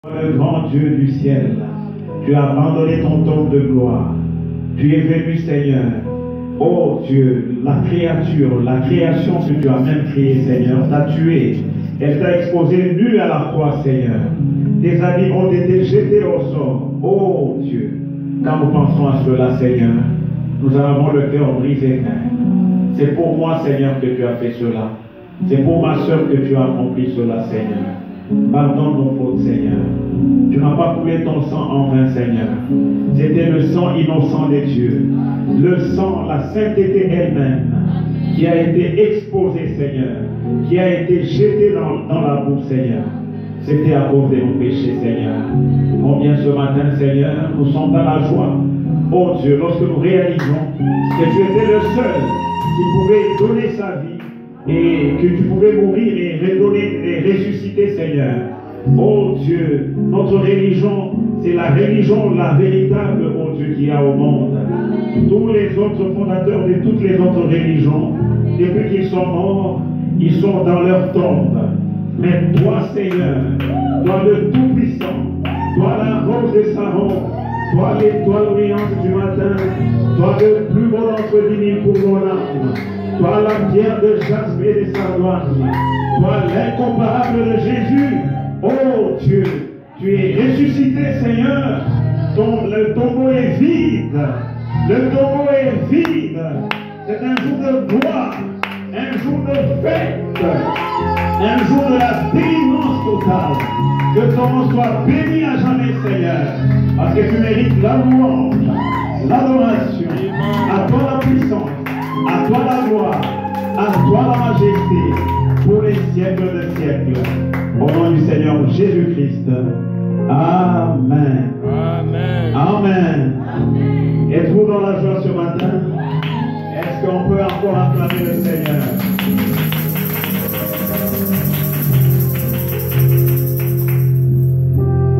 Le grand Dieu du ciel, tu as abandonné ton trône de gloire. Tu es venu, Seigneur. Oh Dieu, la création que tu as même créée, Seigneur, t'a tué. Elle t'a exposé nu à la croix, Seigneur. Tes habits ont été jetés au sort. Oh Dieu, quand nous pensons à cela, Seigneur, nous avons le cœur brisé. C'est pour moi, Seigneur, que tu as fait cela. C'est pour ma soeur que tu as accompli cela, Seigneur. Pardonne nos fautes, Seigneur. Tu n'as pas coulé ton sang en vain, Seigneur. C'était le sang innocent des dieux. Le sang, la sainteté elle-même, qui a été exposée, Seigneur, qui a été jetée dans la boue, Seigneur. C'était à cause de nos péchés, Seigneur. Combien ce matin, Seigneur, nous sommes dans la joie. Oh Dieu, lorsque nous réalisons que tu étais le seul qui pouvait donner sa vie et que tu pouvais mourir et redonner et ressusciter, Seigneur. Oh Dieu, notre religion, c'est la religion, la véritable, oh Dieu, qu'il y a au monde. Tous les autres fondateurs de toutes les autres religions, depuis qu'ils sont morts, ils sont dans leur tombe. Mais toi, Seigneur, toi le Tout-Puissant, toi la rose de Saron, toi l'étoile brillante du matin, toi le plus beau d'entre 10 000 pour mon âme, toi la pierre de jaspe et de sardoine, toi l'incomparable de Jésus. Oh Dieu, tu es ressuscité, Seigneur. Le tombeau est vide. Le tombeau est vide. C'est un jour de gloire, un jour de fête, un jour de la délivrance totale. Que ton nom soit béni à jamais, Seigneur, parce que tu mérites la louange, l'adoration. À toi la puissance, à toi la gloire, à toi la majesté, pour les siècles des siècles. Au nom du Seigneur Jésus-Christ. Amen. Amen. Amen. Êtes-vous dans la joie ce matin? Est-ce qu'on peut encore acclamer le Seigneur?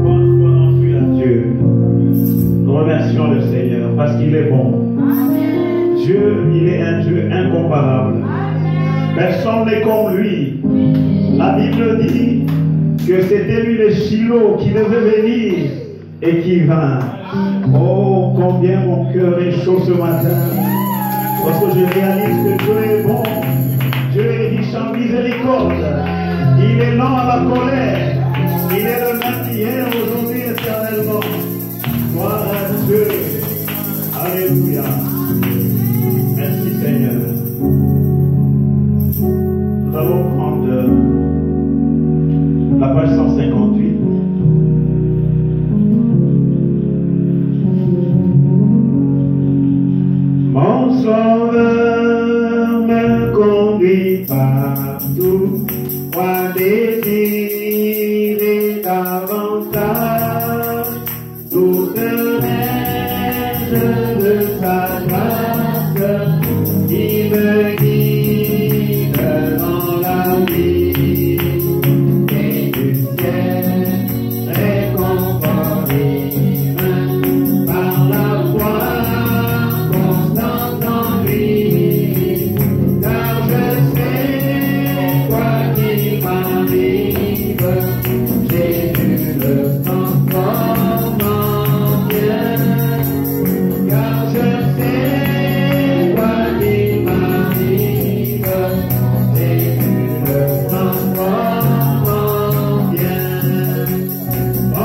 Bonsoir ensuite à Dieu. Nous remercions le Seigneur parce qu'il est bon. Dieu, il est un Dieu incomparable. Personne n'est comme lui. La Bible dit que c'était lui le Shiloh qui devait venir et qui vint. Oh, combien mon cœur est chaud ce matin. Parce que je réalise que Dieu est bon. Dieu est riche en miséricorde. Il est lent à la colère. Il est le même hier, aujourd'hui, éternellement. Gloire à Dieu. Alléluia. Merci Seigneur. Nous allons prendre la page 158. Mon sauveur me conduit partout, moi désirer davantage, toute neige de sa grâce, il me guide dans la vie, et du ciel réconforte par la foi constante en lui, car je sais quoi qu'il m'arrive, Jésus le transforme en bien, car je sais quoi qu'il m'arrive, Jésus le transforme en bien. Oh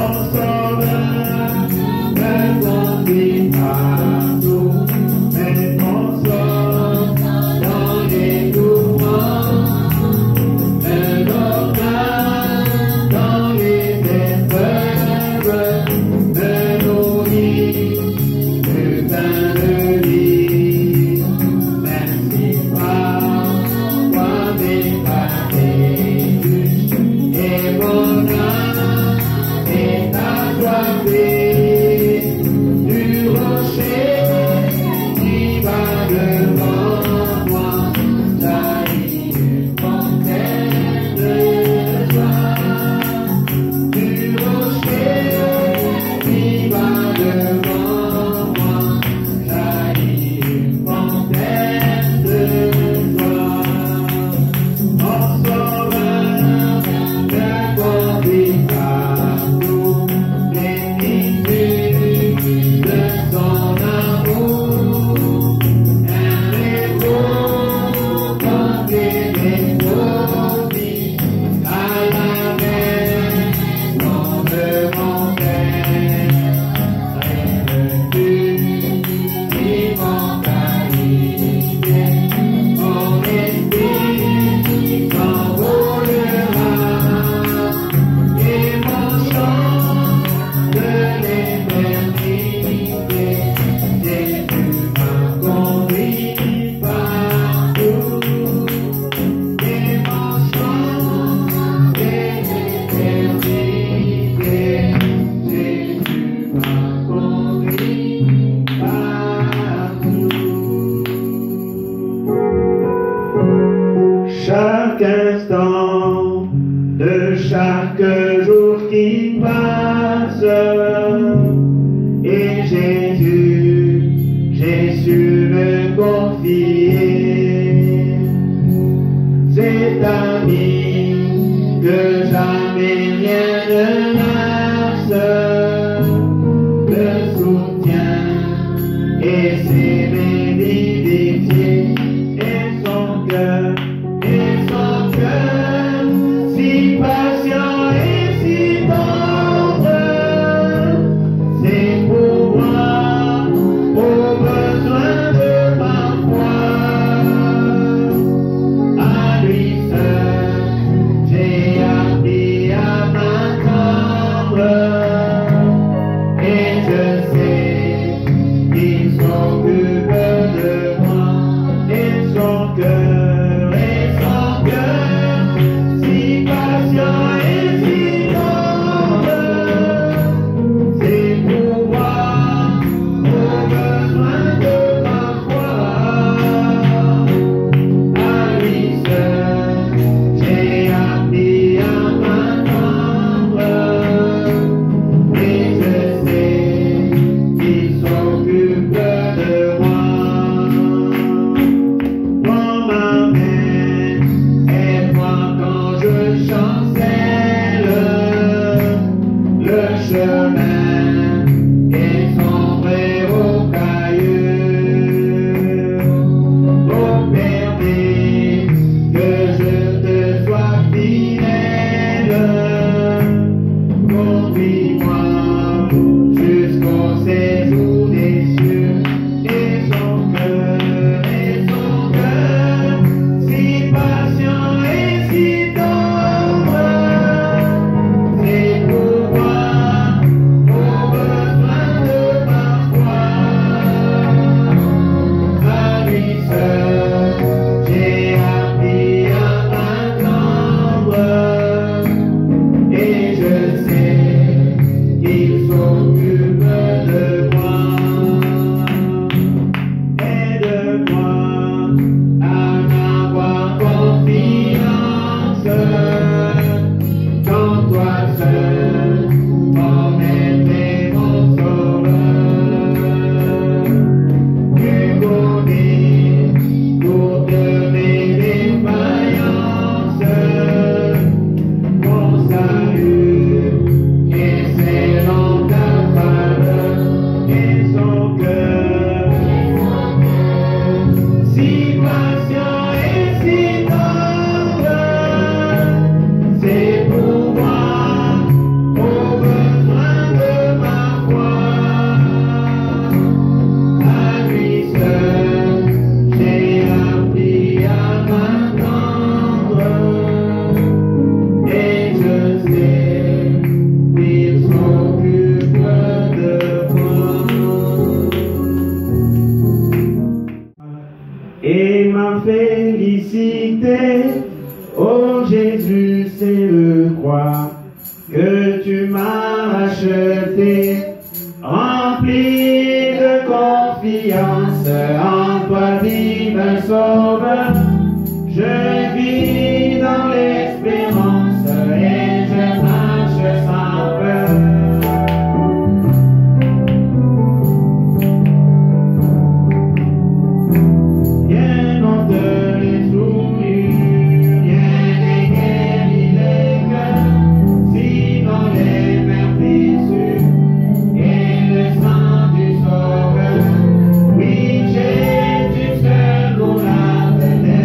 Oui, Jésus seul mon âme.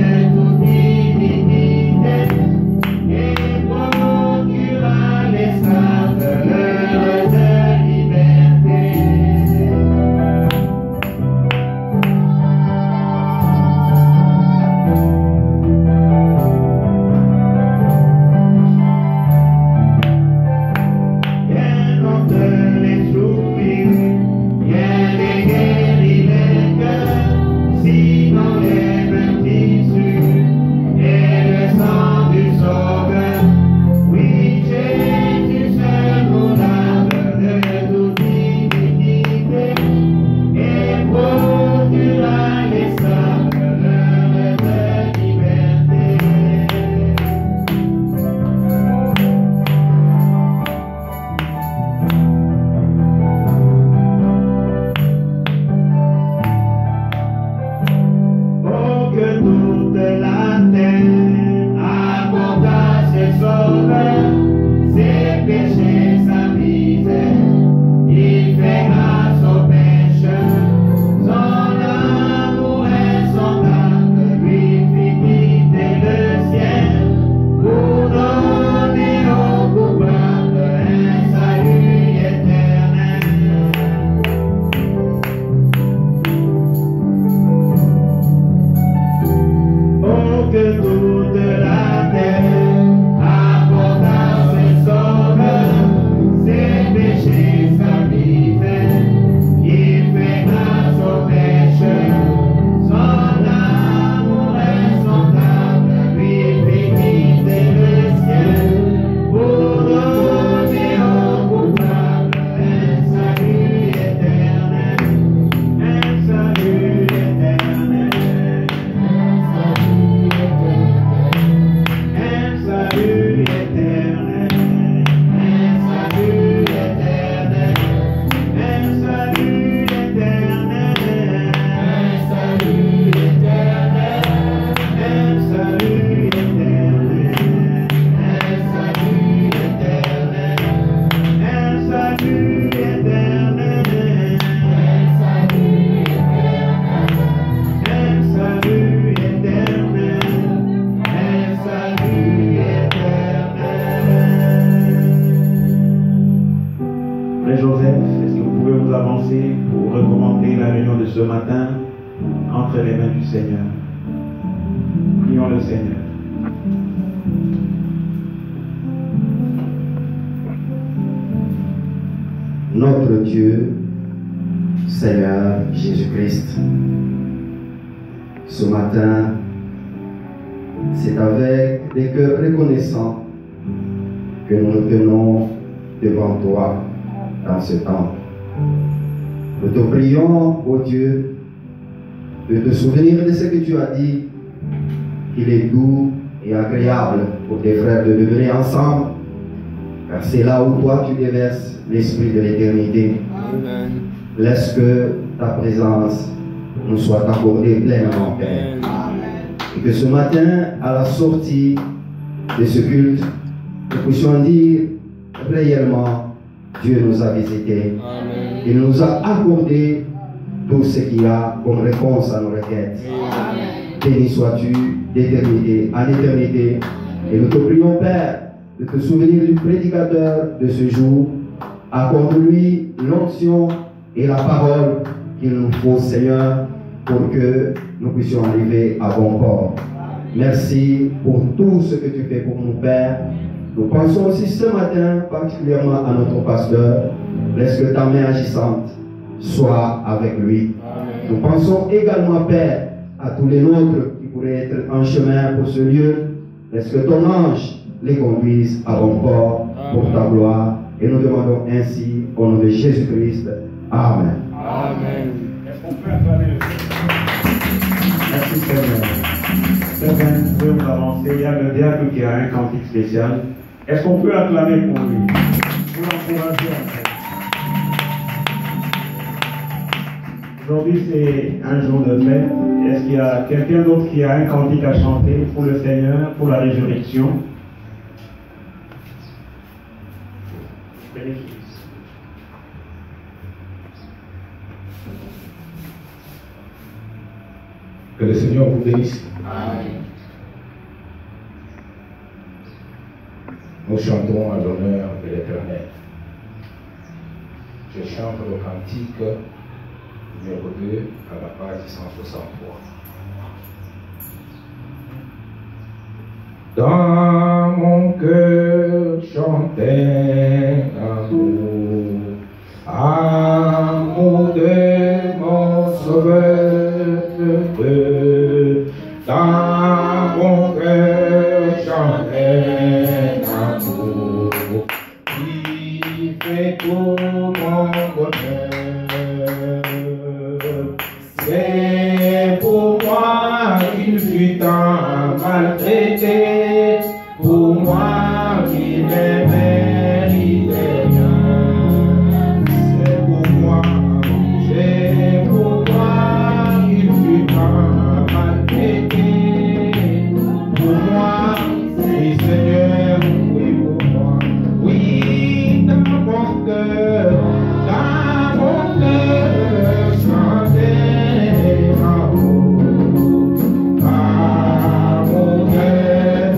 Frère Joseph, est-ce que vous pouvez vous avancer pour recommander la réunion de ce matin entre les mains du Seigneur? Prions le Seigneur. Notre Dieu, Seigneur Jésus-Christ, ce matin, c'est avec des cœurs reconnaissants que nous nous tenons devant toi dans ce temps. Nous te prions, ô Dieu, de te souvenir de ce que tu as dit, qu'il est doux et agréable pour tes frères de demeurer ensemble, car c'est là où toi tu déverses l'esprit de l'éternité. Amen. Laisse que ta présence nous soit accordée pleinement, Père. Et que ce matin, à la sortie de ce culte, nous puissions dire réellement, Dieu nous a visités. Amen. Il nous a accordé tout ce qu'il y a comme réponse à nos requêtes. Béni sois-tu d'éternité en éternité. Et nous te prions, Père, de te souvenir du prédicateur de ce jour. Accorde-lui l'onction et la parole qu'il nous faut, Seigneur, pour que nous puissions arriver à bon port. Merci pour tout ce que tu fais pour nous, Père. Nous pensons aussi ce matin particulièrement à notre pasteur. Laisse que ta main agissante soit avec lui. Nous pensons également, Père, à tous les nôtres qui pourraient être en chemin pour ce lieu. Laisse que ton ange les conduise à bon port pour ta gloire. Et nous demandons ainsi au nom de Jésus-Christ. Amen. Amen. Est-ce qu'on peut acclamer le Seigneur? Merci Seigneur. Certains, vous pouvez vous avancer. Il y a le diable qui a un cantique spécial. Est-ce qu'on peut acclamer pour lui? Pour l'encourager en fait. Aujourd'hui, c'est un jour de fête. Est-ce qu'il y a quelqu'un d'autre qui a un cantique à chanter pour le Seigneur, pour la résurrection? Que le Seigneur vous bénisse. Amen. Nous chantons à l'honneur de l'Éternel. Je chante le cantique numéro 2 à la page 163. Dans mon cœur chantait l'amour, amour de mon Sauveur. Dans mon cœur chantait l'amour qui fait tout mon bonheur. C'est pour moi qu'il fut tant maltraité, pour moi qui ne méritais rien. C'est pour moi qu'il fut tant maltraité, pour moi, oui Seigneur, oui pour moi, oui dans mon cœur chanter l'amour, amour de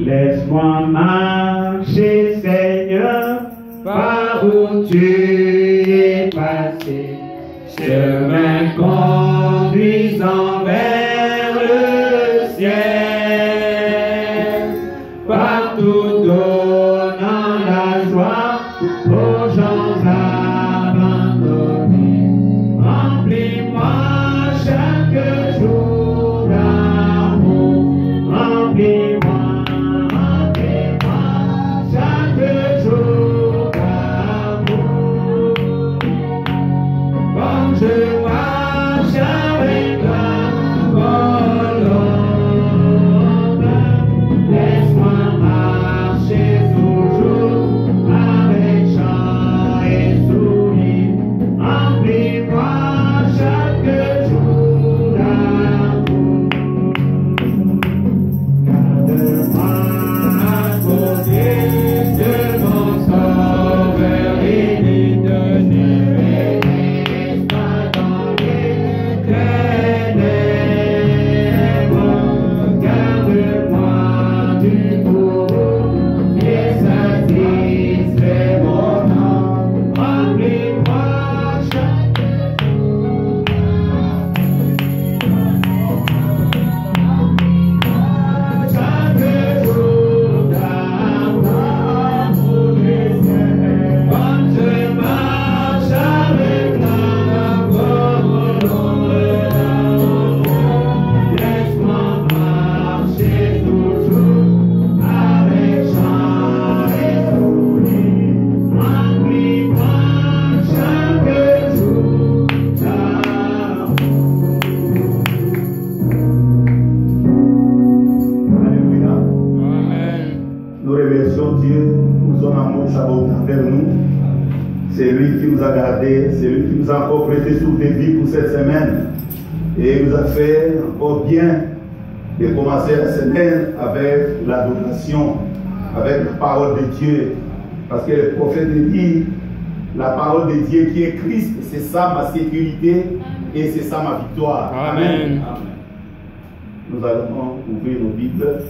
Laisse-moi marcher, Seigneur, par où tu es passé, chemin conduisant vers le ciel, partout donnant la joie aux gens abandonnés. Remplis-moi chaque jour d'amour, remplis-moi. Je marche avec la colombe, laisse-moi marcher toujours avec chant et sourire, remplis-moi chaque jour d'amour. Garde-moi à côté de mon sauveur éternel. C'est lui qui nous a gardés, c'est lui qui nous a encore prêté sur des vies pour cette semaine. Et il nous a fait encore bien de commencer la semaine avec l'adoration, avec la parole de Dieu. Parce que le prophète dit, la parole de Dieu qui est Christ, c'est ça ma sécurité et c'est ça ma victoire. Amen. Amen. Nous allons ouvrir nos Bibles.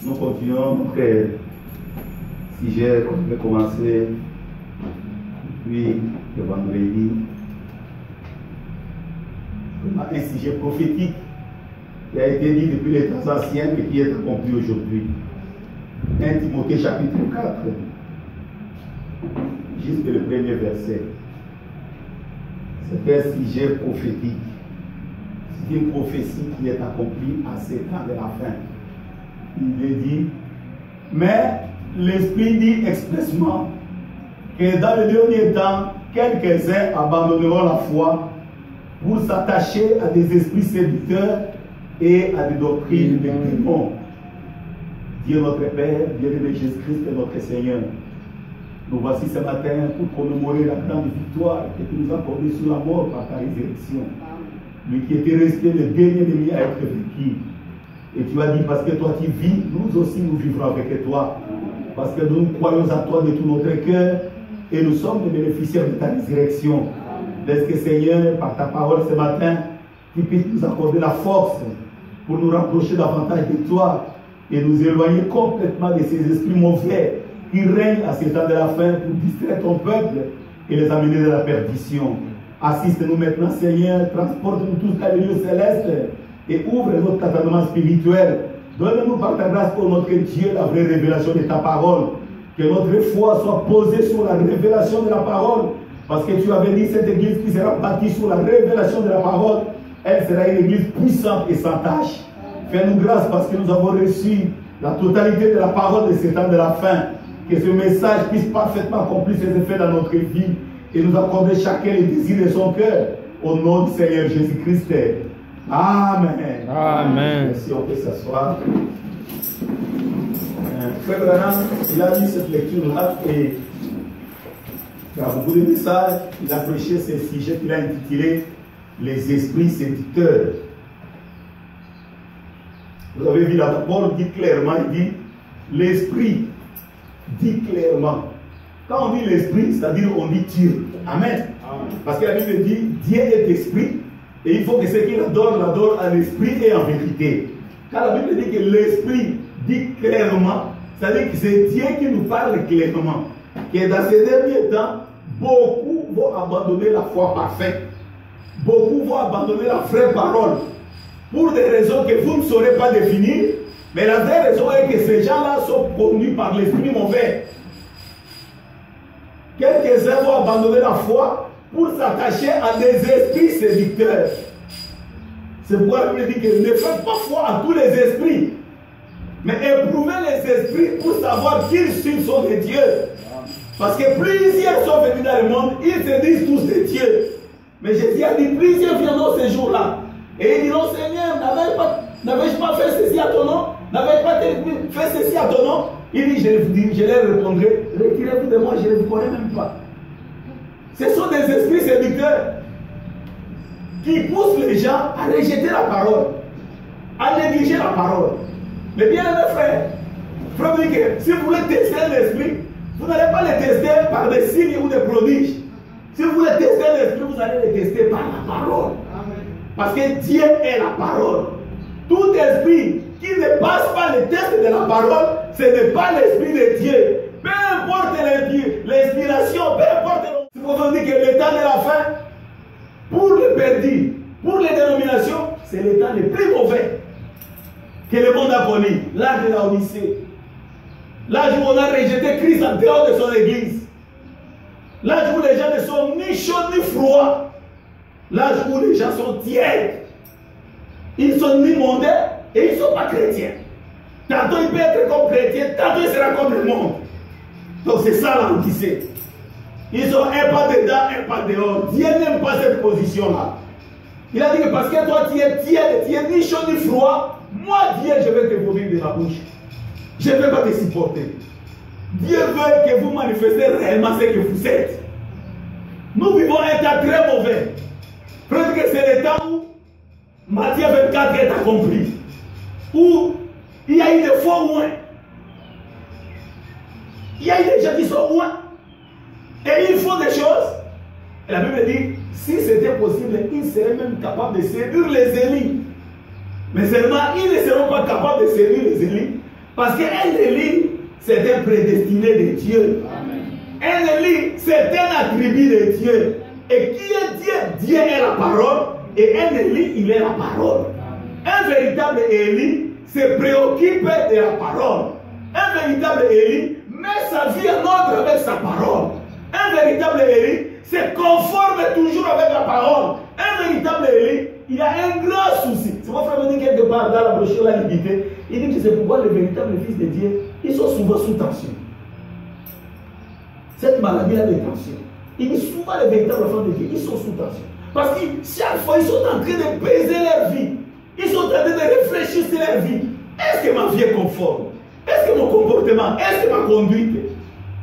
Nous continuons notre sujet qu'on peut commencer depuis le vendredi. Un sujet prophétique qui a été dit depuis les temps anciens et qui est accompli aujourd'hui. 1 Timothée chapitre 4. jusqu'au premier verset. C'est un sujet prophétique. C'est une prophétie qui est accomplie à 7 ans de la fin. Il est dit, mais l'Esprit dit expressement que dans le dernier temps, quelques-uns abandonneront la foi pour s'attacher à des esprits séducteurs et à des doctrines de démons. Dieu notre Père, bien-aimé Jésus-Christ est notre Seigneur. Nous voici ce matin pour commémorer la grande victoire que tu nous as accordée sur la mort par ta résurrection. Lui qui était resté le dernier ennemi à être vaincu. Et tu as dit, parce que toi tu vis, nous aussi nous vivrons avec toi. Parce que nous croyons à toi de tout notre cœur et nous sommes les bénéficiaires de ta résurrection. Laisse que Seigneur, par ta parole ce matin, tu puisses nous accorder la force pour nous rapprocher davantage de toi et nous éloigner complètement de ces esprits mauvais qui règnent à ces temps de la fin pour distraire ton peuple et les amener de la perdition. Assiste-nous maintenant, Seigneur, transporte-nous tous dans les lieux célestes et ouvre notre attendement spirituel. Donne-nous par ta grâce, pour notre Dieu, la vraie révélation de ta parole. Que notre foi soit posée sur la révélation de la parole. Parce que tu avais dit, cette église qui sera bâtie sur la révélation de la parole, elle sera une église puissante et sans tâche. Fais-nous grâce parce que nous avons reçu la totalité de la parole de ces temps de la fin. Que ce message puisse parfaitement accomplir ses effets dans notre vie et nous accorder chacun les désirs de son cœur. Au nom du Seigneur Jésus-Christ. Amen. Amen. Merci, on peut s'asseoir. Frère Branham, il a lu cette lecture-là et il y a beaucoup de messages. Il a prêché ce sujet qu'il a intitulé Les esprits séducteurs. Vous avez vu la parole dit clairement, il dit l'esprit dit clairement. Quand on dit l'esprit, c'est-à-dire on dit Dieu. Amen. Parce que la Bible dit Dieu est esprit et il faut que ce qu'il adore en esprit et en vérité. Quand la Bible dit que l'esprit dit clairement, c'est-à-dire que c'est Dieu qui nous parle clairement. Que dans ces derniers temps, beaucoup vont abandonner la foi parfaite. Beaucoup vont abandonner la vraie parole. Pour des raisons que vous ne saurez pas définir. Mais la vraie raison est que ces gens-là sont conduits par l'esprit mauvais. Quelques-uns vont abandonner la foi pour s'attacher à des esprits séducteurs. C'est pourquoi la Bible dit que ne faites pas foi à tous les esprits. Mais éprouvez les esprits pour savoir qu'ils sont des dieux. Parce que plusieurs sont venus dans le monde, ils se disent tous des dieux. Mais Jésus a dit, plusieurs viendront ces jours-là. Et ils diront, Seigneur, n'avais-je pas fait ceci à ton nom? N'avais-je pas fait ceci à ton nom? Il dit, je leur répondrai, retirez-vous de moi, je ne vous connais même pas. Ce sont des esprits séducteurs qui poussent les gens à rejeter la parole, à négliger la parole. Mais bien mes frères, frère dit que si vous voulez tester l'esprit, vous n'allez pas le tester par des signes ou des prodiges. Si vous voulez tester l'esprit, vous allez le tester par la parole. Parce que Dieu est la parole. Tout esprit qui ne passe pas le test de la parole, ce n'est pas l'esprit de Dieu. Peu importe l'inspiration, peu importe. Si vous voulez dire que le temps de la fin, pour les perdus, pour les dénominations, c'est le temps le plus mauvais que le monde a connu. L'âge de la Odyssée. L'âge où on a rejeté Christ en dehors de son église. L'âge où les gens ne sont ni chauds ni froids. L'âge où les gens sont tièdes. Ils ne sont ni mondains et ils ne sont pas chrétiens. Tantôt il peut être comme chrétien, tantôt il sera comme le monde. Donc c'est ça la Odyssée. Ils ont un pas dedans, un pas dehors. Dieu n'aime pas cette position-là. Il a dit que parce que toi tu es tiède, tu es ni chaud ni froid, moi Dieu je vais te vomir de ma bouche. Je ne vais pas te supporter. Dieu veut que vous manifestez réellement ce que vous êtes. Nous vivons un temps très mauvais. Peut-être que c'est le temps où Matthieu 24 est accompli. Où il y a eu des faux loin. Il y a eu des gens qui sont loin. Et ils font des choses. Et la Bible dit, si c'était possible, ils seraient même capables de séduire les élites. Mais seulement, ils ne seront pas capables de séduire les élites. Parce qu'un élite, c'est un prédestiné de Dieu. Un élite, c'est un attribut de Dieu. Et qui est Dieu? Dieu est la parole. Et un élite, il est la parole. Un véritable élite se préoccupe de la parole. Un véritable élite met sa vie en ordre avec sa parole. Un véritable Élie se conforme toujours avec la parole. Un véritable Élie, il a un grand souci. C'est mon frère me dit quelque part dans la brochure La Liberté, il dit que c'est pourquoi les véritables fils de Dieu, ils sont souvent sous tension. Cette maladie-là de tension. Il dit souvent les véritables enfants de Dieu, ils sont sous tension. Parce que chaque fois, ils sont en train de peser leur vie. Ils sont en train de réfléchir sur leur vie. Est-ce que ma vie est conforme? Est-ce que mon comportement? Est-ce que ma conduite?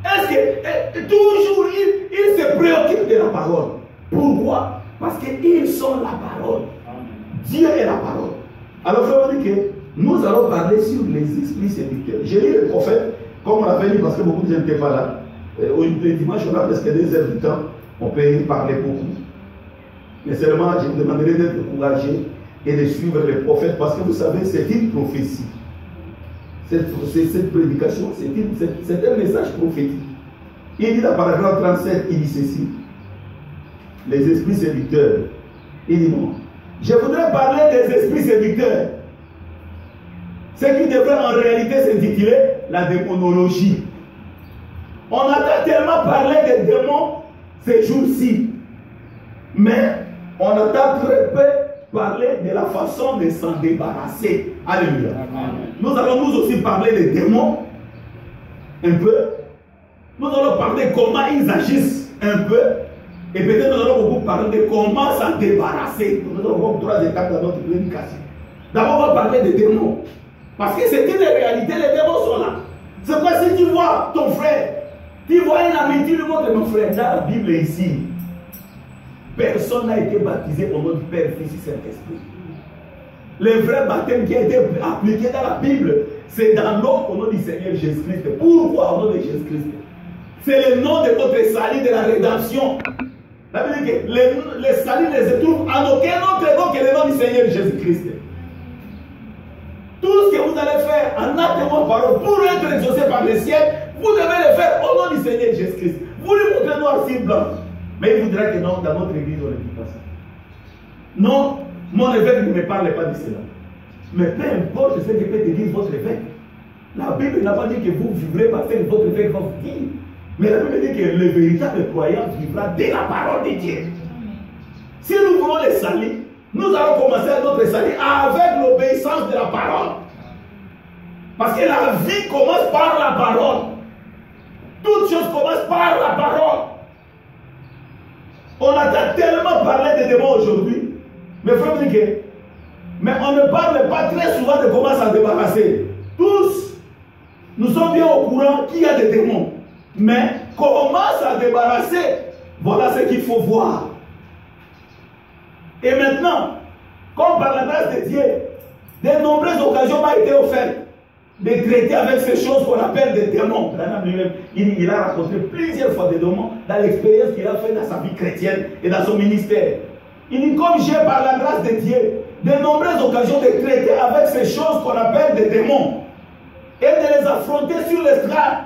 Est-ce que toujours ils se préoccupent de la parole? Pourquoi? Parce qu'ils sont la parole. Dieu est la parole. Alors, je veux dire que nous allons parler sur les esprits séducteurs. J'ai lu le prophète, comme on l'avait lu, parce que beaucoup de gens n'étaient pas là. Le dimanche, on a presque 2 heures du temps. On peut y parler beaucoup. Mais seulement, je vous demanderai d'être encouragé et de suivre les prophètes, parce que vous savez, c'est une prophétie. Cette prédication, c'est un message prophétique. Il dit dans paragraphe 37, il dit ceci. Les esprits séducteurs. Il dit non. Je voudrais parler des esprits séducteurs. Ce qui devrait en réalité s'intituler la démonologie. On entend tellement parler des démons ces jours-ci. Mais on entend très peu parler de la façon de s'en débarrasser. Alléluia. Nous allons nous aussi parler des démons. Un peu. Nous allons parler comment ils agissent. Un peu. Et peut-être nous allons beaucoup parler de comment s'en débarrasser. Nous allons voir 3 étapes dans notre prédication. D'abord, on va parler des démons. Parce que c'est une réalité, les démons sont là. C'est quoi si tu vois ton frère, tu vois un ami, tu lui montres mon frère, dans la Bible ici, personne n'a été baptisé au nom du Père, Fils et Saint-Esprit. Le vrai baptême qui a été appliqué dans la Bible, c'est dans l'eau au nom du Seigneur Jésus-Christ. Pourquoi au nom de Jésus-Christ? C'est le nom de votre salut, de la rédemption. La Bible dit que le salut ne se trouve en aucun autre nom que le nom du Seigneur Jésus-Christ. Tout ce que vous allez faire en acte et en parole pour être exaucé par le ciel, vous devez le faire au nom du Seigneur Jésus-Christ. Vous lui montrez noir sur blanc. Mais il voudra que non, dans notre église, on ne dit pas ça. Non, mon évêque ne me parle pas de cela. Mais peu importe ce que peut te dire votre évêque. La Bible n'a pas dit que vous vivrez parce que votre évêque va vous dire. Mais la Bible dit que le véritable croyant vivra de la parole de Dieu. Si nous voulons le salut, nous allons commencer notre salut avec l'obéissance de la parole. Parce que la vie commence par la parole. Toutes choses commencent par la parole. On entend tellement parler des démons aujourd'hui. Mais frère, mais on ne parle pas très souvent de comment s'en débarrasser. Tous, nous sommes bien au courant qu'il y a des démons. Mais comment s'en débarrasser? Voilà ce qu'il faut voir. Et maintenant, comme par la grâce de Dieu, de nombreuses occasions m'ont été offertes de traiter avec ces choses qu'on appelle des démons. Il a rencontré plusieurs fois des démons dans l'expérience qu'il a fait dans sa vie chrétienne et dans son ministère. Il dit, comme j'ai par la grâce de Dieu de nombreuses occasions de traiter avec ces choses qu'on appelle des démons et de les affronter sur l'estrade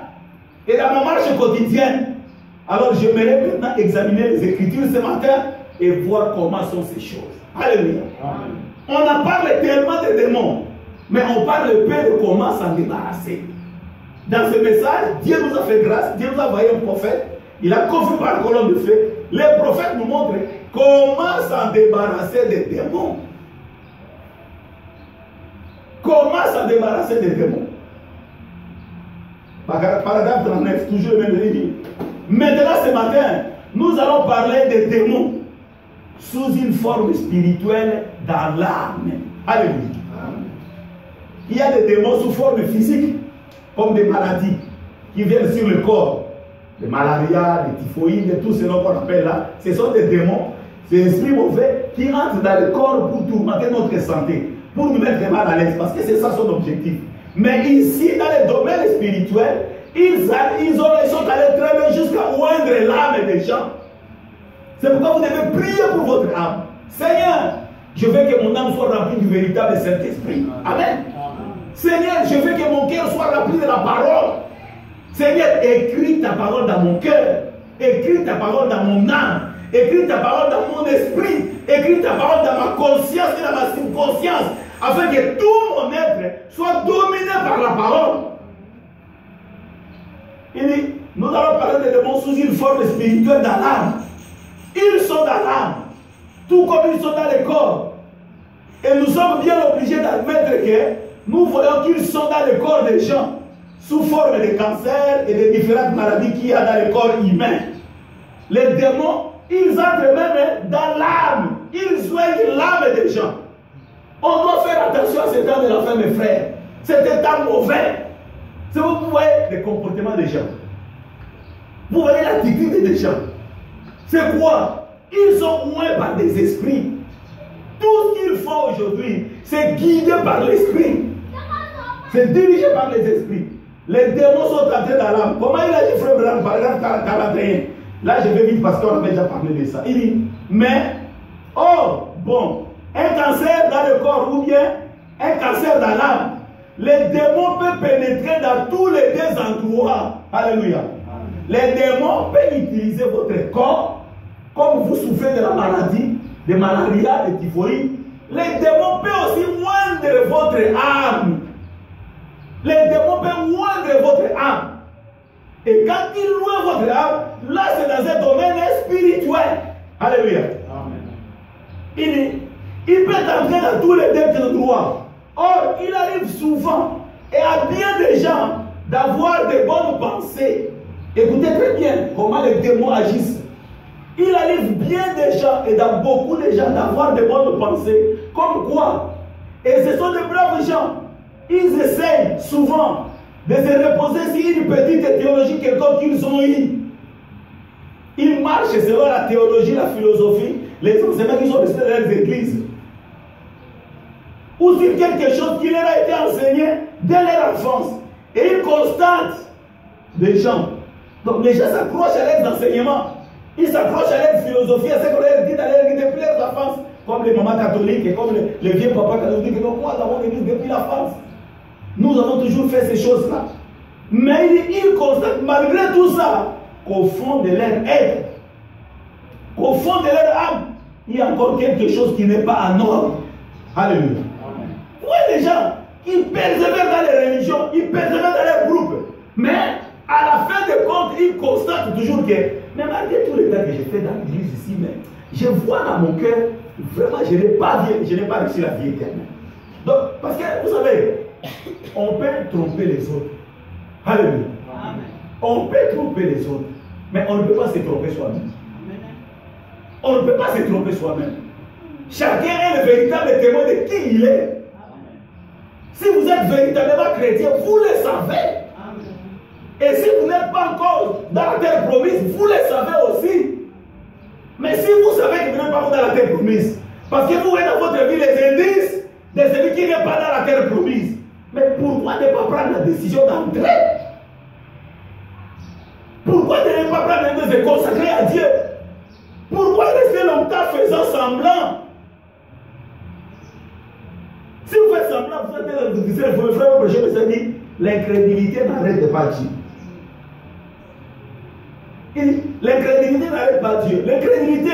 et dans ma marche quotidienne. Alors j'aimerais maintenant examiner les Écritures ce matin et voir comment sont ces choses. Alléluia. On en parle tellement de démons, mais on parle peu de comment s'en débarrasser. Dans ce message, Dieu nous a fait grâce, Dieu nous a envoyé un prophète, il a confié par colonne de feu. Les prophètes nous montrent comment s'en débarrasser des démons. Comment s'en débarrasser des démons? Paragraphe 39, toujours le même livre. Maintenant, ce matin, nous allons parler des démons sous une forme spirituelle dans l'âme. Alléluia. Il y a des démons sous forme physique, comme des maladies qui viennent sur le corps. Les malaria, les typhoïdes, tout ce qu'on appelle là, ce sont des démons, des esprits mauvais qui entrent dans le corps pour tourmenter notre santé, pour nous mettre mal à l'aise, parce que c'est ça son objectif. Mais ici, dans le domaine spirituel, ils sont allés très loin jusqu'à oindre l'âme des gens. C'est pourquoi vous devez prier pour votre âme. Seigneur, je veux que mon âme soit remplie du véritable Saint-Esprit. Amen. Seigneur, je veux que mon cœur soit rempli de la parole. Seigneur, écris ta parole dans mon cœur. Écris ta parole dans mon âme. Écris ta parole dans mon esprit. Écris ta parole dans ma conscience et dans ma subconscience. Afin que tout mon être soit dominé par la parole. Il dit, nous allons parler des démons sous une forme spirituelle dans l'âme. Ils sont dans l'âme, tout comme ils sont dans le corps. Et nous sommes bien obligés d'admettre que nous voyons qu'ils sont dans le corps des gens, sous forme de cancer et de différentes maladies qu'il y a dans le corps humain. Les démons, ils entrent même dans l'âme. Ils soignent l'âme des gens. On doit faire attention à ce temps de la fin, mes frères. C'est un temps mauvais. Si vous voyez les comportements des gens, vous voyez l'attitude des gens. C'est quoi? Ils sont moins par des esprits. Tout ce qu'ils font aujourd'hui, c'est guidé par l'esprit. C'est dirigé par les esprits. Les démons sont entrés dans l'âme. Comment il a dit, frère Branham, par exemple, 41? Là, je vais vite parce qu'on avait déjà parlé de ça. Il dit, mais, oh, bon, un cancer dans le corps ou bien un cancer dans l'âme, les démons peuvent pénétrer dans tous les deux endroits. Alléluia. Les démons peuvent utiliser votre corps, comme vous souffrez de la maladie, de malaria, de typhoïde. Les démons peuvent aussi moindre votre âme. Les démons peuvent moindre votre âme. Et quand ils louent votre âme, là c'est dans un domaine spirituel. Alléluia. Amen. Il peut entrer dans tous les deux endroits. Or, il arrive souvent et à bien des gens d'avoir de bonnes pensées. Écoutez très bien comment les démons agissent. Il arrive bien des gens et dans beaucoup de gens d'avoir de bonnes pensées. Comme quoi? Et ce sont de braves gens. Ils essayent souvent de se reposer sur une petite théologie quelconque qu'ils ont eue. Ils marchent selon la théologie, la philosophie, les enseignements qu'ils ont reçus dans leurs églises. Ou sur quelque chose qui leur a été enseigné dès leur enfance. Et ils constatent des gens. Donc les gens s'accrochent à leurs enseignements. Ils s'accrochent à leur philosophie, à ce qu'on leur dit dans leur église depuis leur enfance. Comme les mamans catholiques et comme les vieux papas catholiques. Donc moi, dans mon église depuis l'enfance. Nous avons toujours fait ces choses-là. Mais ils constatent malgré tout ça qu'au fond de leur être, qu'au fond de leur âme, il y a encore quelque chose qui n'est pas en ordre. Alléluia. Vous voyez les gens, ils persévèrent dans les religions, ils persévèrent dans les groupes. Mais à la fin de compte, ils constatent toujours que, mais malgré tous les temps que j'ai fait dans l'église ici, mais je vois dans mon cœur, vraiment, je n'ai pas réussi la vie éternelle. Donc, parce que, vous savez, on peut tromper les autres. Alléluia. On peut tromper les autres, mais on ne peut pas se tromper soi-même. On ne peut pas se tromper soi-même. Chacun est le véritable témoin de qui il est. Si vous êtes véritablement chrétien, vous le savez. Et si vous n'êtes pas encore dans la terre promise, vous le savez aussi. Mais si vous savez que vous n'êtes pas encore dans la terre promise, parce que vous avez dans votre vie les indices de celui qui n'est pas dans la terre promise, mais pourquoi ne pas prendre la décision d'entrer? Pourquoi ne pas prendre la décision de se consacrer à Dieu? Pourquoi rester longtemps faisant semblant? Si vous faites semblant, vous êtes le frère prêcher, mais ça dit, l'incrédulité n'arrête pas Dieu. L'incrédulité n'arrête pas Dieu. L'incrédulité,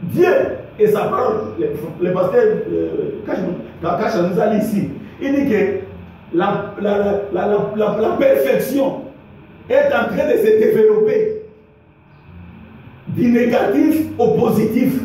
Dieu et sa parole, le pasteur Kacha nous a dit ici, il dit que la perfection est en train de se développer du négatif au positif,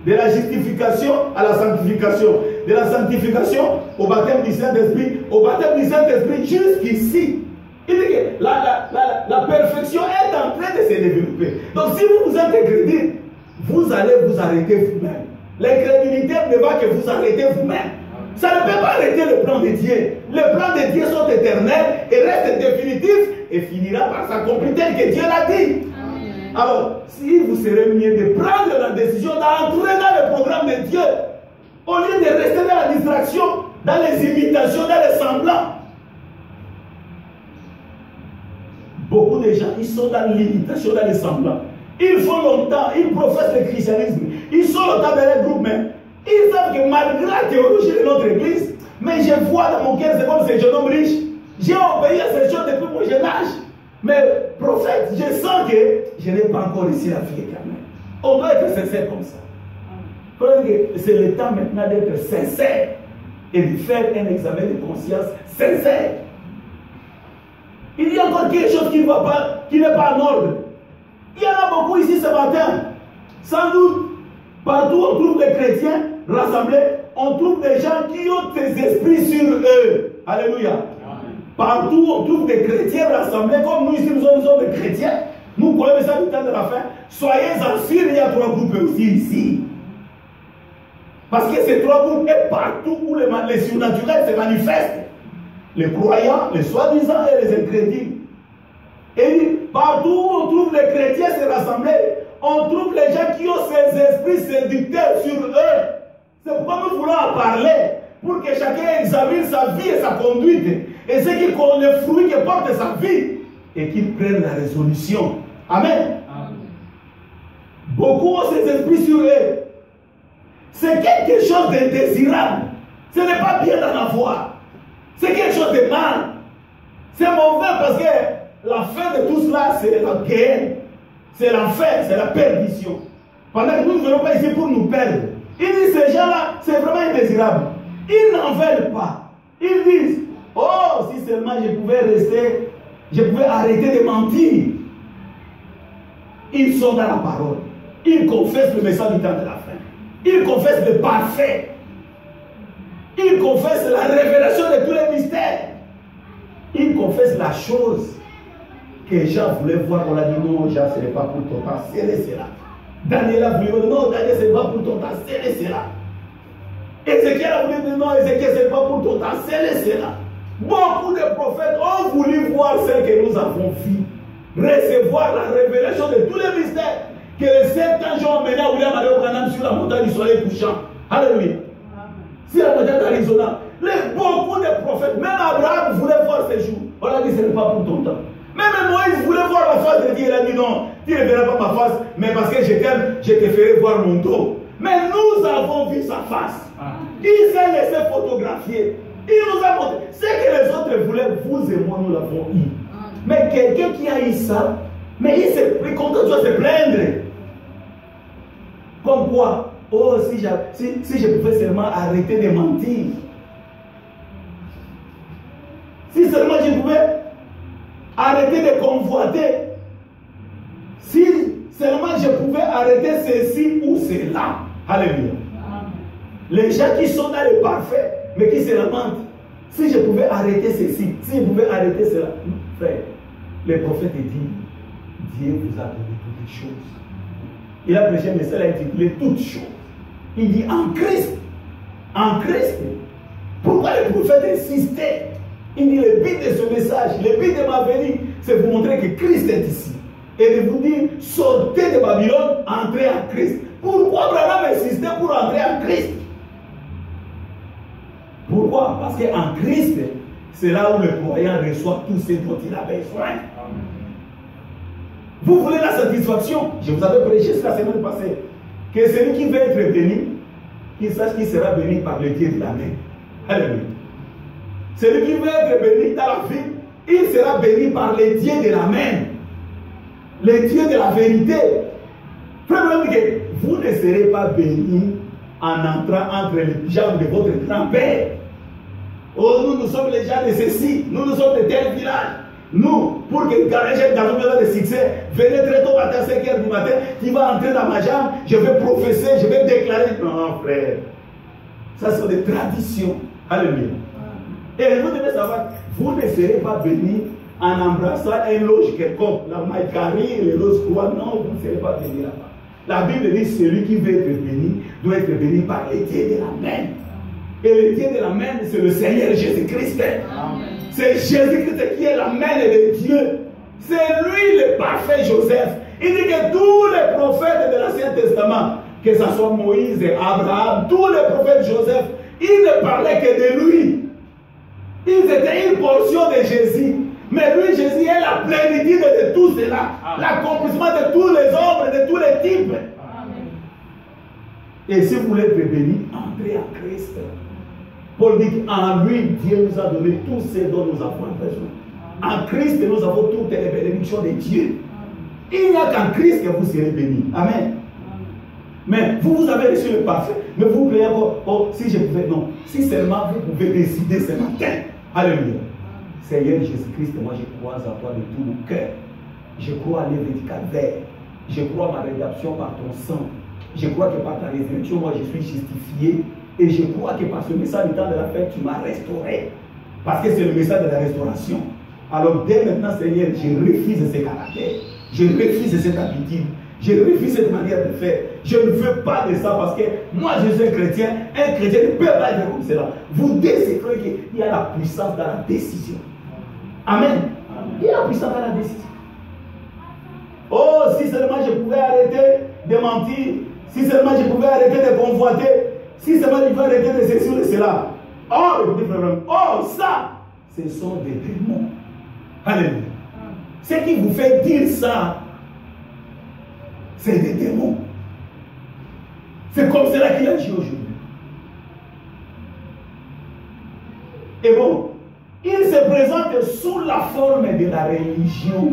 de la justification à la sanctification, de la sanctification au baptême du Saint-Esprit, au baptême du Saint-Esprit jusqu'ici. Il dit que la perfection est en train de se développer. Donc si vous vous êtes incrédule, vous allez vous arrêter vous-même. L'incrédulité ne va que vous arrêter vous-même. Ça ne peut pas arrêter le plan de Dieu. Les plans de Dieu sont éternels et restent définitifs et finira par s'accomplir tel que Dieu l'a dit. Alors, si vous serez mieux de prendre la décision d'entrer dans le programme de Dieu, au lieu de rester dans la distraction, dans les imitations, dans les semblants. Beaucoup de gens, ils sont dans l'imitation, dans les semblants. Ils font longtemps, ils professent le christianisme, ils sont longtemps dans les groupes, mais ils savent que malgré la théologie de notre église, mais je vois dans mon cœur, c'est comme ces jeunes hommes riches, j'ai obéi à ces choses depuis mon jeune âge. Mais prophète, je sens que je n'ai pas encore ici la vie éternelle. On doit être sincère comme ça. C'est le temps maintenant d'être sincère et de faire un examen de conscience sincère. Il y a encore quelque chose qui ne va pas, qui n'est pas en ordre. Il y en a beaucoup ici ce matin. Sans doute, partout on trouve des chrétiens rassemblés, on trouve des gens qui ont des esprits sur eux. Alléluia. Partout on trouve des chrétiens rassemblés, comme nous ici nous sommes des chrétiens. Nous croyons ça du temps de la fin. Soyez-en sûrs, il y a 3 groupes aussi ici. Parce que ces 3 groupes est partout où les surnaturels se manifestent. Les croyants, les soi-disant et les incrédules. Et partout où on trouve les chrétiens se rassembler, on trouve les gens qui ont ces esprits séducteurs sur eux. C'est pourquoi nous voulons en parler, pour que chacun examine sa vie et sa conduite, et ce qui compte le fruit que porte sa vie, et qu'il prenne la résolution. Amen. Beaucoup ont ces esprits sur eux. C'est quelque chose d'indésirable. Ce n'est pas bien d'en avoir. C'est quelque chose de mal. C'est mauvais parce que la fin de tout cela, c'est la guerre. C'est l'enfer, c'est la perdition. Pendant que nous ne venons pas ici pour nous perdre. Ils disent, ces gens-là, c'est vraiment indésirable. Ils n'en veulent pas. Ils disent, oh, si seulement je pouvais rester, je pouvais arrêter de mentir. Ils sont dans la parole. Ils confessent le message du temps de la fin. Ils confessent le parfait. Ils confessent la révélation de tous les mystères. Ils confessent la chose que Jean voulait voir. On a dit non, Jean, ce n'est pas pour ton temps, c'est cela. Daniel a voulu dire non, Daniel, ce n'est pas pour ton temps, c'est cela. Ézéchiel a voulu dire non, Ézéchiel, ce n'est pas pour ton temps, c'est cela. Beaucoup de prophètes ont voulu voir ce que nous avons vu. Recevoir la révélation de tous les mystères que les 7 anges ont mené à William Mario Branham sur la montagne du soleil couchant. Alléluia. Si la montagne d'Arizona, beaucoup de prophètes, même Abraham voulait voir ces jours. On a dit ce n'est pas pour ton temps. Même Moïse voulait voir la face de Dieu. Il a dit non, tu ne verras pas ma face, mais parce que je t'aime, je te ferai voir mon dos. Mais nous avons vu sa face. Il s'est laissé photographier. Il nous a montré. Ce que les autres voulaient, vous et moi, nous l'avons eu. Mais quelqu'un qui a eu ça, mais il s'est pris contre toi, se plaindre. Comme quoi, oh, si je pouvais seulement arrêter de mentir. Si seulement je pouvais arrêter de convoiter. Si seulement je pouvais arrêter ceci ou cela. Alléluia. Les gens qui sont dans le parfait, mais qui se lamentent. Si je pouvais arrêter ceci, si je pouvais arrêter cela. Frère, le prophète dit, Dieu vous a donné toutes les choses. Il a prêché un message intitulé toutes choses. Il dit en Christ. En Christ. Pourquoi le prophète insistait? Il dit le but de ce message, le but de ma venue, c'est de vous montrer que Christ est ici. Et de vous dire, sortez de Babylone, entrez en Christ. Pourquoi Branham insistait pour entrer en Christ? Pourquoi? Parce qu'en Christ, c'est là où le croyant reçoit tout ce dont il a besoin. Vous voulez la satisfaction? Je vous avais prêché la semaine passée. Que celui qui veut être béni, qu'il sache qu'il sera béni par le Dieu de la main. Alléluia. Celui qui veut être béni dans la vie, il sera béni par le Dieu de la main. Le Dieu de la vérité. Frère, vous ne serez pas béni en entrant entre les jambes de votre grand-père. Oh, nous sommes les gens de ceci. Nous sommes de tel village. Nous, pour que quand j'ai dans un de succès, venez très tôt matin, 5 h du matin, tu vas entrer dans ma jambe, je vais professer, je vais déclarer. Non, frère. Ça sont des traditions. Alléluia. Et vous devez savoir, vous ne serez pas béni en embrassant un loge quelconque, la maïkari, les roses croix. Non, vous ne serez pas béni là-bas. La Bible dit celui qui veut être béni doit être béni par les dieux de la main. Et le Dieu de la main, c'est le Seigneur Jésus-Christ. C'est Jésus-Christ qui est la main de Dieu. C'est lui le parfait Joseph. Il dit que tous les prophètes de l'Ancien Testament, que ce soit Moïse et Abraham, tous les prophètes Joseph, ils ne parlaient que de lui. Ils étaient une portion de Jésus. Mais lui, Jésus est la plénitude de tout cela. L'accomplissement de tous les hommes, de tous les types. Amen. Et si vous voulez être béni, entrez en Christ. Paul dit qu'en lui, Dieu nous a donné tout ce dont nous avons besoin. En Christ, nous avons toutes les bénédictions de Dieu. Il n'y a qu'en Christ que vous serez bénis. Amen. Mais vous avez reçu le parfait. Mais vous priez encore, oh, si je pouvais, non. Si seulement vous pouvez décider ce matin. Alléluia. Seigneur Jésus-Christ, moi je crois à toi de tout mon cœur. Je crois à l'œuvre du calvaire. Je crois à ma rédemption par ton sang. Je crois que par ta résurrection, moi, je suis justifié. Et je crois que par ce message du temps de la fête, tu m'as restauré. Parce que c'est le message de la restauration. Alors, dès maintenant, Seigneur, je refuse ce caractère. Je refuse cette habitude. Je refuse cette manière de faire. Je ne veux pas de ça parce que moi, je suis un chrétien. Un chrétien ne peut pas être comme cela. Vous découvrez qu'il y a la puissance dans la décision. Amen. Il y a la puissance dans la décision. Oh, si seulement je pouvais arrêter de mentir. Si seulement je pouvais arrêter de convoiter. Si seulement je pouvais arrêter de ceci ou de cela. Oh, écoutez, frère, oh, ça, ce sont des démons. Alléluia. Ce qui vous fait dire ça, c'est des démons. C'est comme cela qu'il agit aujourd'hui. Et bon, il se présente sous la forme de la religion.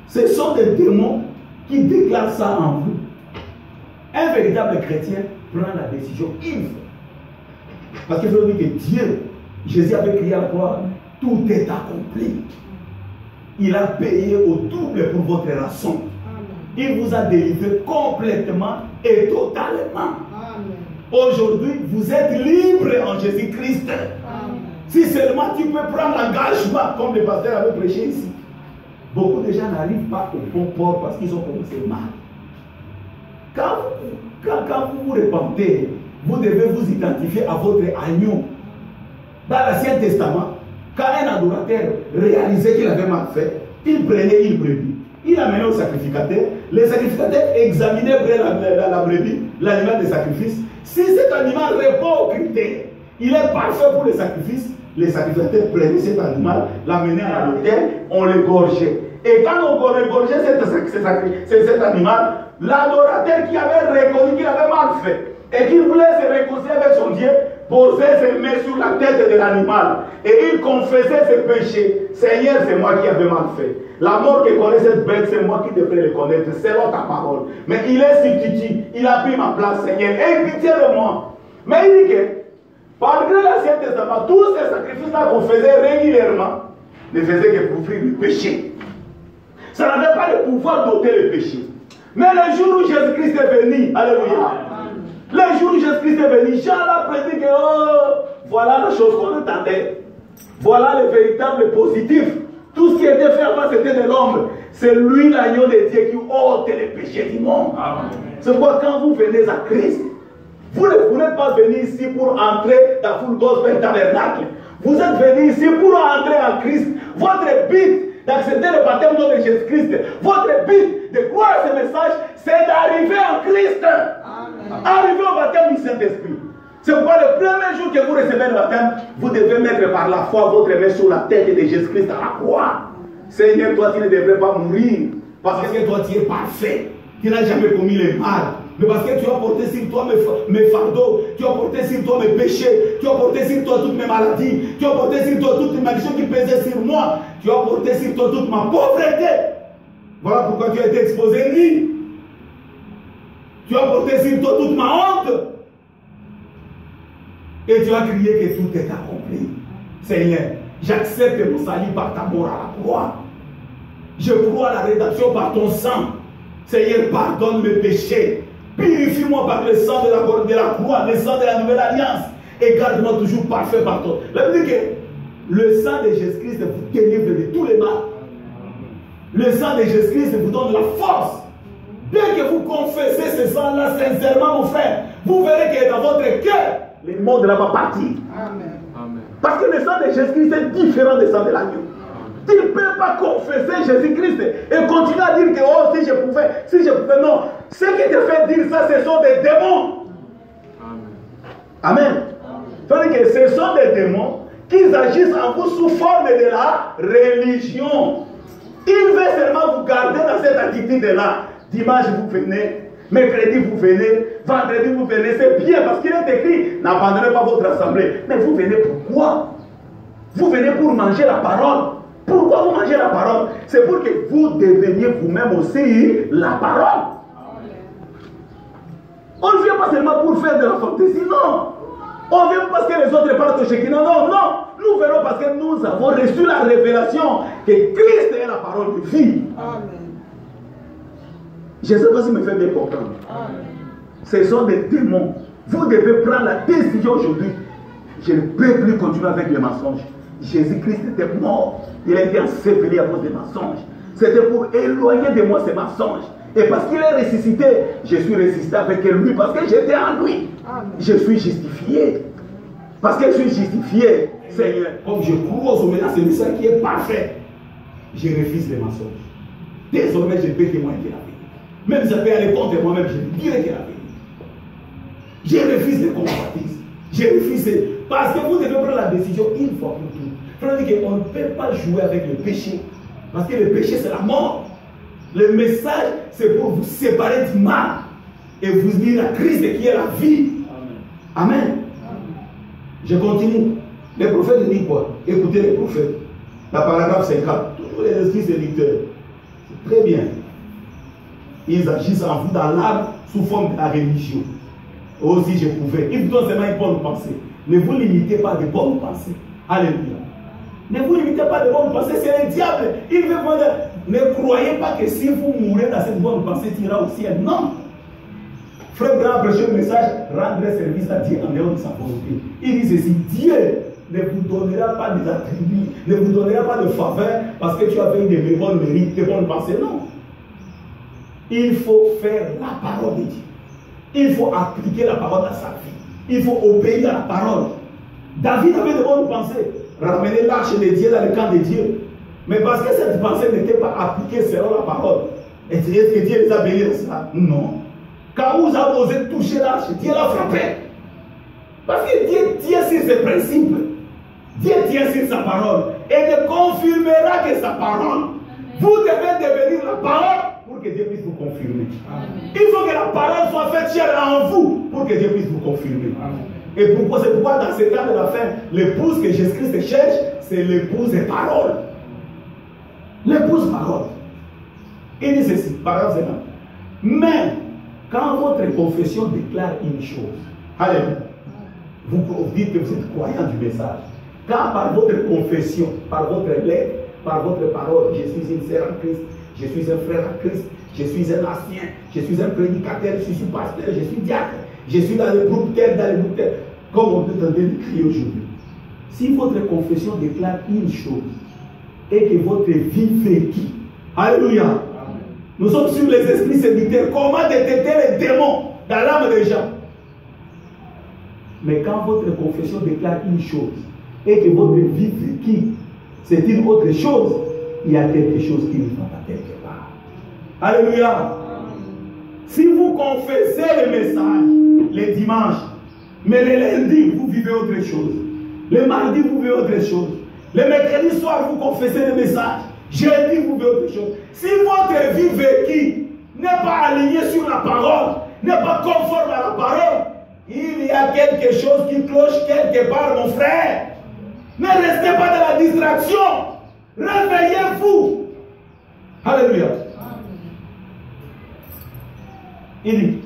Ce sont des démons qui déclarent ça en vous. Un véritable chrétien prend la décision. Il faut. Parce qu'il faut dire que Dieu, Jésus avait crié à la croix, tout est accompli. Il a payé au double pour votre rançon. Il vous a délivré complètement et totalement. Aujourd'hui, vous êtes libre en Jésus-Christ. Si seulement tu peux prendre l'engagement, comme le pasteur avait prêché ici. Beaucoup de gens n'arrivent pas au bon port parce qu'ils ont commencé mal. Quand vous vous repentez, vous devez vous identifier à votre agneau. Dans l'Ancien Testament, quand un adorateur réalisait qu'il avait mal fait, il prenait une brebis. Il amenait au sacrificateur. Le sacrificateur examinait la brebis, l'animal de sacrifice. Si cet animal répond aux critères, il est parfait pour le sacrifice. Les sacrificateurs prenaient cet animal, l'amenaient à l'autel, on l'égorgeait. Et quand on égorgeait cet animal, l'adorateur qui avait reconnu qu'il avait mal fait et qui voulait se réconcilier avec son Dieu, posait ses mains sur la tête de l'animal et il confessait ses péchés. Seigneur, c'est moi qui avais mal fait. La mort que connaît cette bête, c'est moi qui devrais le connaître, selon ta parole. Mais il est substitut, il a pris ma place, Seigneur. Aie pitié de moi. Mais il dit que, malgré l'Ancien Testament, tous ces sacrifices-là qu'on faisait régulièrement ne faisaient que couvrir le péché. Ça n'avait pas le pouvoir d'ôter le péché. Mais le jour où Jésus-Christ est venu, alléluia, le jour où Jésus-Christ est venu, Jean a prédit que voilà la chose qu'on attendait. Voilà le véritable positif. Tout ce qui était fait avant, c'était de l'ombre. C'est lui, l'agneau de Dieu, qui ôte les péchés du monde. C'est pourquoi quand vous venez à Christ, vous n'êtes pas venu ici pour entrer dans Full Gospel Tabernacle. Vous êtes venu ici pour entrer en Christ. Votre but d'accepter le baptême au nom de Jésus-Christ, votre but de croire ce message, c'est d'arriver en Christ. Arriver au baptême du Saint-Esprit. C'est pourquoi le premier jour que vous recevez le baptême, vous devez mettre par la foi votre main sur la tête de Jésus-Christ à la croix. Seigneur, toi tu ne devrais pas mourir, parce que toi tu es parfait. Tu n'as jamais commis le mal. Mais parce que tu as porté sur toi mes fardeaux, tu as porté sur toi mes péchés, tu as porté sur toi toutes mes maladies, tu as porté sur toi toutes les malédictions qui pesaient sur moi, tu as porté sur toi toute ma pauvreté. Voilà pourquoi tu as été exposé nu. Tu as porté sur toi toute ma honte. Et tu as crié que tout est accompli. Seigneur, j'accepte mon salut par ta mort à la croix. Je crois à la rédemption par ton sang. Seigneur, pardonne mes péchés. Purifie-moi par le sang de la croix, le sang de la nouvelle alliance. Et garde-moi toujours parfait par toi. La Bible dit que le sang de Jésus-Christ vous délivre de tous les mal. Le sang de Jésus-Christ vous donne la force. Dès que vous confessez ce sang-là sincèrement, mon frère, vous verrez que dans votre cœur, le monde là va partir. Amen. Parce que le sang de Jésus-Christ est différent du sang de l'agneau. Tu ne peux pas confesser Jésus-Christ et continuer à dire que oh, si je pouvais, non. Ce qui te fait dire ça, ce sont des démons. Amen. C'est-à-dire que ce sont des démons qui agissent en vous sous forme de la religion. Ils veulent seulement vous garder dans cette attitude-là. Dimanche, vous venez. Mercredi, vous venez. Vendredi, vous venez. C'est bien parce qu'il est écrit, n'abandonnez pas votre assemblée. Mais vous venez pourquoi? Vous venez pour manger la parole. Pourquoi vous mangez la parole? C'est pour que vous deveniez vous-même aussi la parole. On ne vient pas seulement pour faire de la fantaisie, non. On vient parce que les autres parlent de Shekinah. Non, non. Nous venons parce que nous avons reçu la révélation que Christ est la parole de vie. Amen. Je ne sais pas si me fait bien comprendre. Amen. Ce sont des démons. Vous devez prendre la décision aujourd'hui. Je ne peux plus continuer avec les mensonges. Jésus-Christ était mort. Il a été enseveli à cause des mensonges. C'était pour éloigner de moi ces mensonges. Et parce qu'il est ressuscité, je suis ressuscité avec lui. Parce que j'étais en lui. Amen. Je suis justifié. Parce que je suis justifié, Seigneur. Comme je crois au maintenant, c'est le Seigneur qui est parfait. Je refuse les mensonges. Désormais, je peux témoigner la vérité. Même si ça peut aller contre moi-même, je dirai que la vérité. Je refuse les convoitises. Je refuse. Parce que vous devez prendre la décision une fois pour toutes. Frère, dit qu'on ne peut pas jouer avec le péché. Parce que le péché, c'est la mort. Le message, c'est pour vous séparer du mal. Et vous unir à Christ qui est la vie. Amen. Amen. Je continue. Les prophètes disent quoi? Écoutez les prophètes. La paragraphe 50. Toujours les esprits séducteurs. C'est très bien. Ils agissent en vous dans l'âme sous forme de la religion. Aussi je pouvais. Ils vous donnent seulement une bonne pensée. Ne vous limitez pas de bonnes pensées. Alléluia. Ne vous limitez pas de bonnes pensées. C'est le diable. Il veut vous dire, ne croyez pas que si vous mourrez dans cette bonne pensée, tu iras au ciel. Non. Frère Grand prêcheur le message, rendre service à Dieu en dehors de sa volonté. Il dit ceci, Dieu ne vous donnera pas des attributs, ne vous donnera pas de faveur parce que tu as fait des bonnes mérites, des bonnes pensées. Non. Il faut faire la parole de Dieu. Il faut appliquer la parole à sa vie. Il faut obéir à la parole. David avait de bonnes pensées. Ramener l'arche de Dieu dans le camp de Dieu. Mais parce que cette pensée n'était pas appliquée selon la parole. Est-ce que Dieu les a bénis de ça? Non. Quand vous avez osé toucher l'arche, Dieu l'a frappé. Parce que Dieu tient sur ses principes. Dieu tient sur sa parole. Et ne confirmera que sa parole. Vous devez devenir la parole pour que Dieu puisse vous confirmer. Amen. Il faut que la parole soit faite chair en vous pour que Dieu puisse vous confirmer. Amen. Et pourquoi, c'est pourquoi dans ce temps de la fin, l'épouse que Jésus-Christ cherche, c'est l'épouse des paroles. L'épouse parole. Il dit ceci, paragraphe 50. Mais quand votre confession déclare une chose, alléluia, vous dites que vous êtes croyant du message. Quand par votre confession, par votre lettre, par votre parole, je suis une sœur en Christ, je suis un frère en Christ, je suis un ancien, je suis un prédicateur, je suis pasteur, je suis diacre, je suis dans le groupe tel, dans le groupe tel, comme on peut tenter de crier aujourd'hui. Si votre confession déclare une chose et que votre vie vécut, alléluia, nous sommes sur les esprits séducteurs, comment détecter les démons dans l'âme des gens? Mais quand votre confession déclare une chose et que votre vie vécut, c'est une autre chose, il y a quelque chose qui ne va pas quelque part. Alléluia. Si vous confessez le message les dimanches, mais les lundis, vous vivez autre chose. Le mardi, vous vivez autre chose. Le mercredi soir, vous confessez le message. Jeudi, vous vivez autre chose. Si votre vie vécue n'est pas alignée sur la parole, n'est pas conforme à la parole, il y a quelque chose qui cloche quelque part, mon frère. Ne restez pas dans la distraction. Réveillez-vous. Alléluia. Il dit,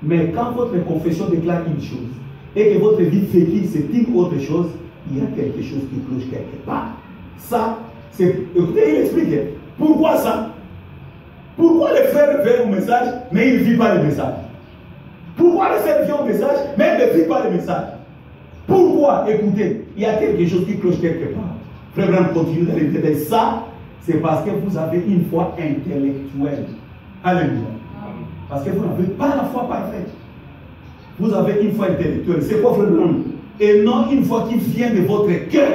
mais quand votre confession déclare une chose et que votre vie vécue c'est une autre chose, il y a quelque chose qui cloche quelque part. Ça, c'est... Écoutez, il explique. Pourquoi ça? Pourquoi les frères veulent au message, mais ils ne vivent pas le message? Pourquoi les frères vivent au message, mais ils ne vivent pas le message? Pourquoi? Écoutez, il y a quelque chose qui cloche quelque part. Frère Branham continue de répéter ça, c'est parce que vous avez une foi intellectuelle. Alléluia. Parce que vous n'avez pas la foi parfaite. Vous avez une foi intellectuelle. C'est quoi, frère Branham? Et non une foi qui vient de votre cœur.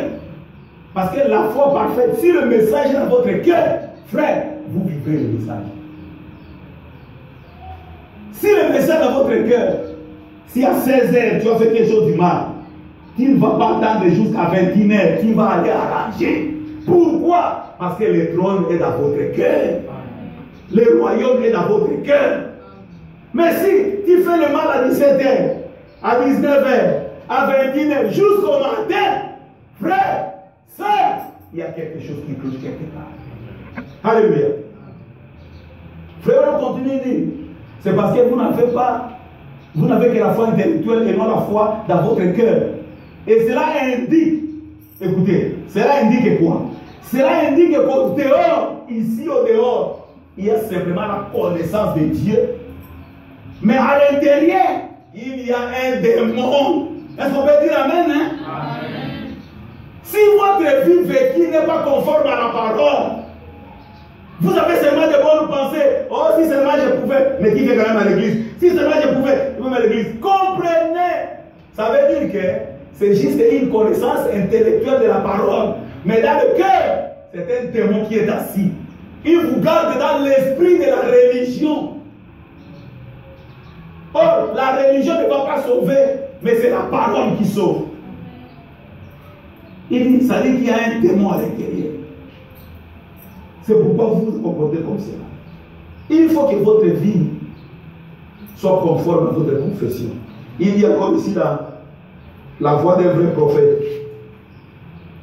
Parce que la foi parfaite, si le message est dans votre cœur, frère, vous vivez le message. Si le message est dans votre cœur, si à 16h tu as fait quelque chose du mal, tu ne vas pas attendre jusqu'à 21h, tu vas aller arranger. Pourquoi? Parce que le trône est dans votre cœur. Le royaume est dans votre cœur. Mais si tu fais le mal à 17h, à 19h, à 21h, jusqu'au matin, frère, sœur, il y a quelque chose qui cloche quelque part. Alléluia. Frère, on continue de dire, c'est parce que vous n'avez pas Vous n'avez que la foi intellectuelle et non la foi dans votre cœur. Et cela indique, écoutez, cela indique quoi? Cela indique qu'au dehors, ici au dehors, il y a simplement la connaissance de Dieu. Mais à l'intérieur, il y a un démon. Est-ce qu'on peut dire amen, hein? Amen. Si votre vie vécue n'est pas conforme à la parole, vous avez seulement de bonnes pensées. Oh, si seulement je pouvais, mais qui fait quand même à l'église? Si seulement je pouvais, je vais à l'église. Comprenez. Ça veut dire que c'est juste une connaissance intellectuelle de la parole. Mais dans le cœur, c'est un démon qui est assis. Il vous garde dans l'esprit de la religion. Or, la religion ne va pas sauver, mais c'est la parole qui sauve. Il dit, ça dit qu'il y a un démon à l'intérieur. C'est pourquoi vous vous comportez comme cela. Il faut que votre vie soit conforme à votre confession. Il y a comme ici la voix d'un vrai prophète.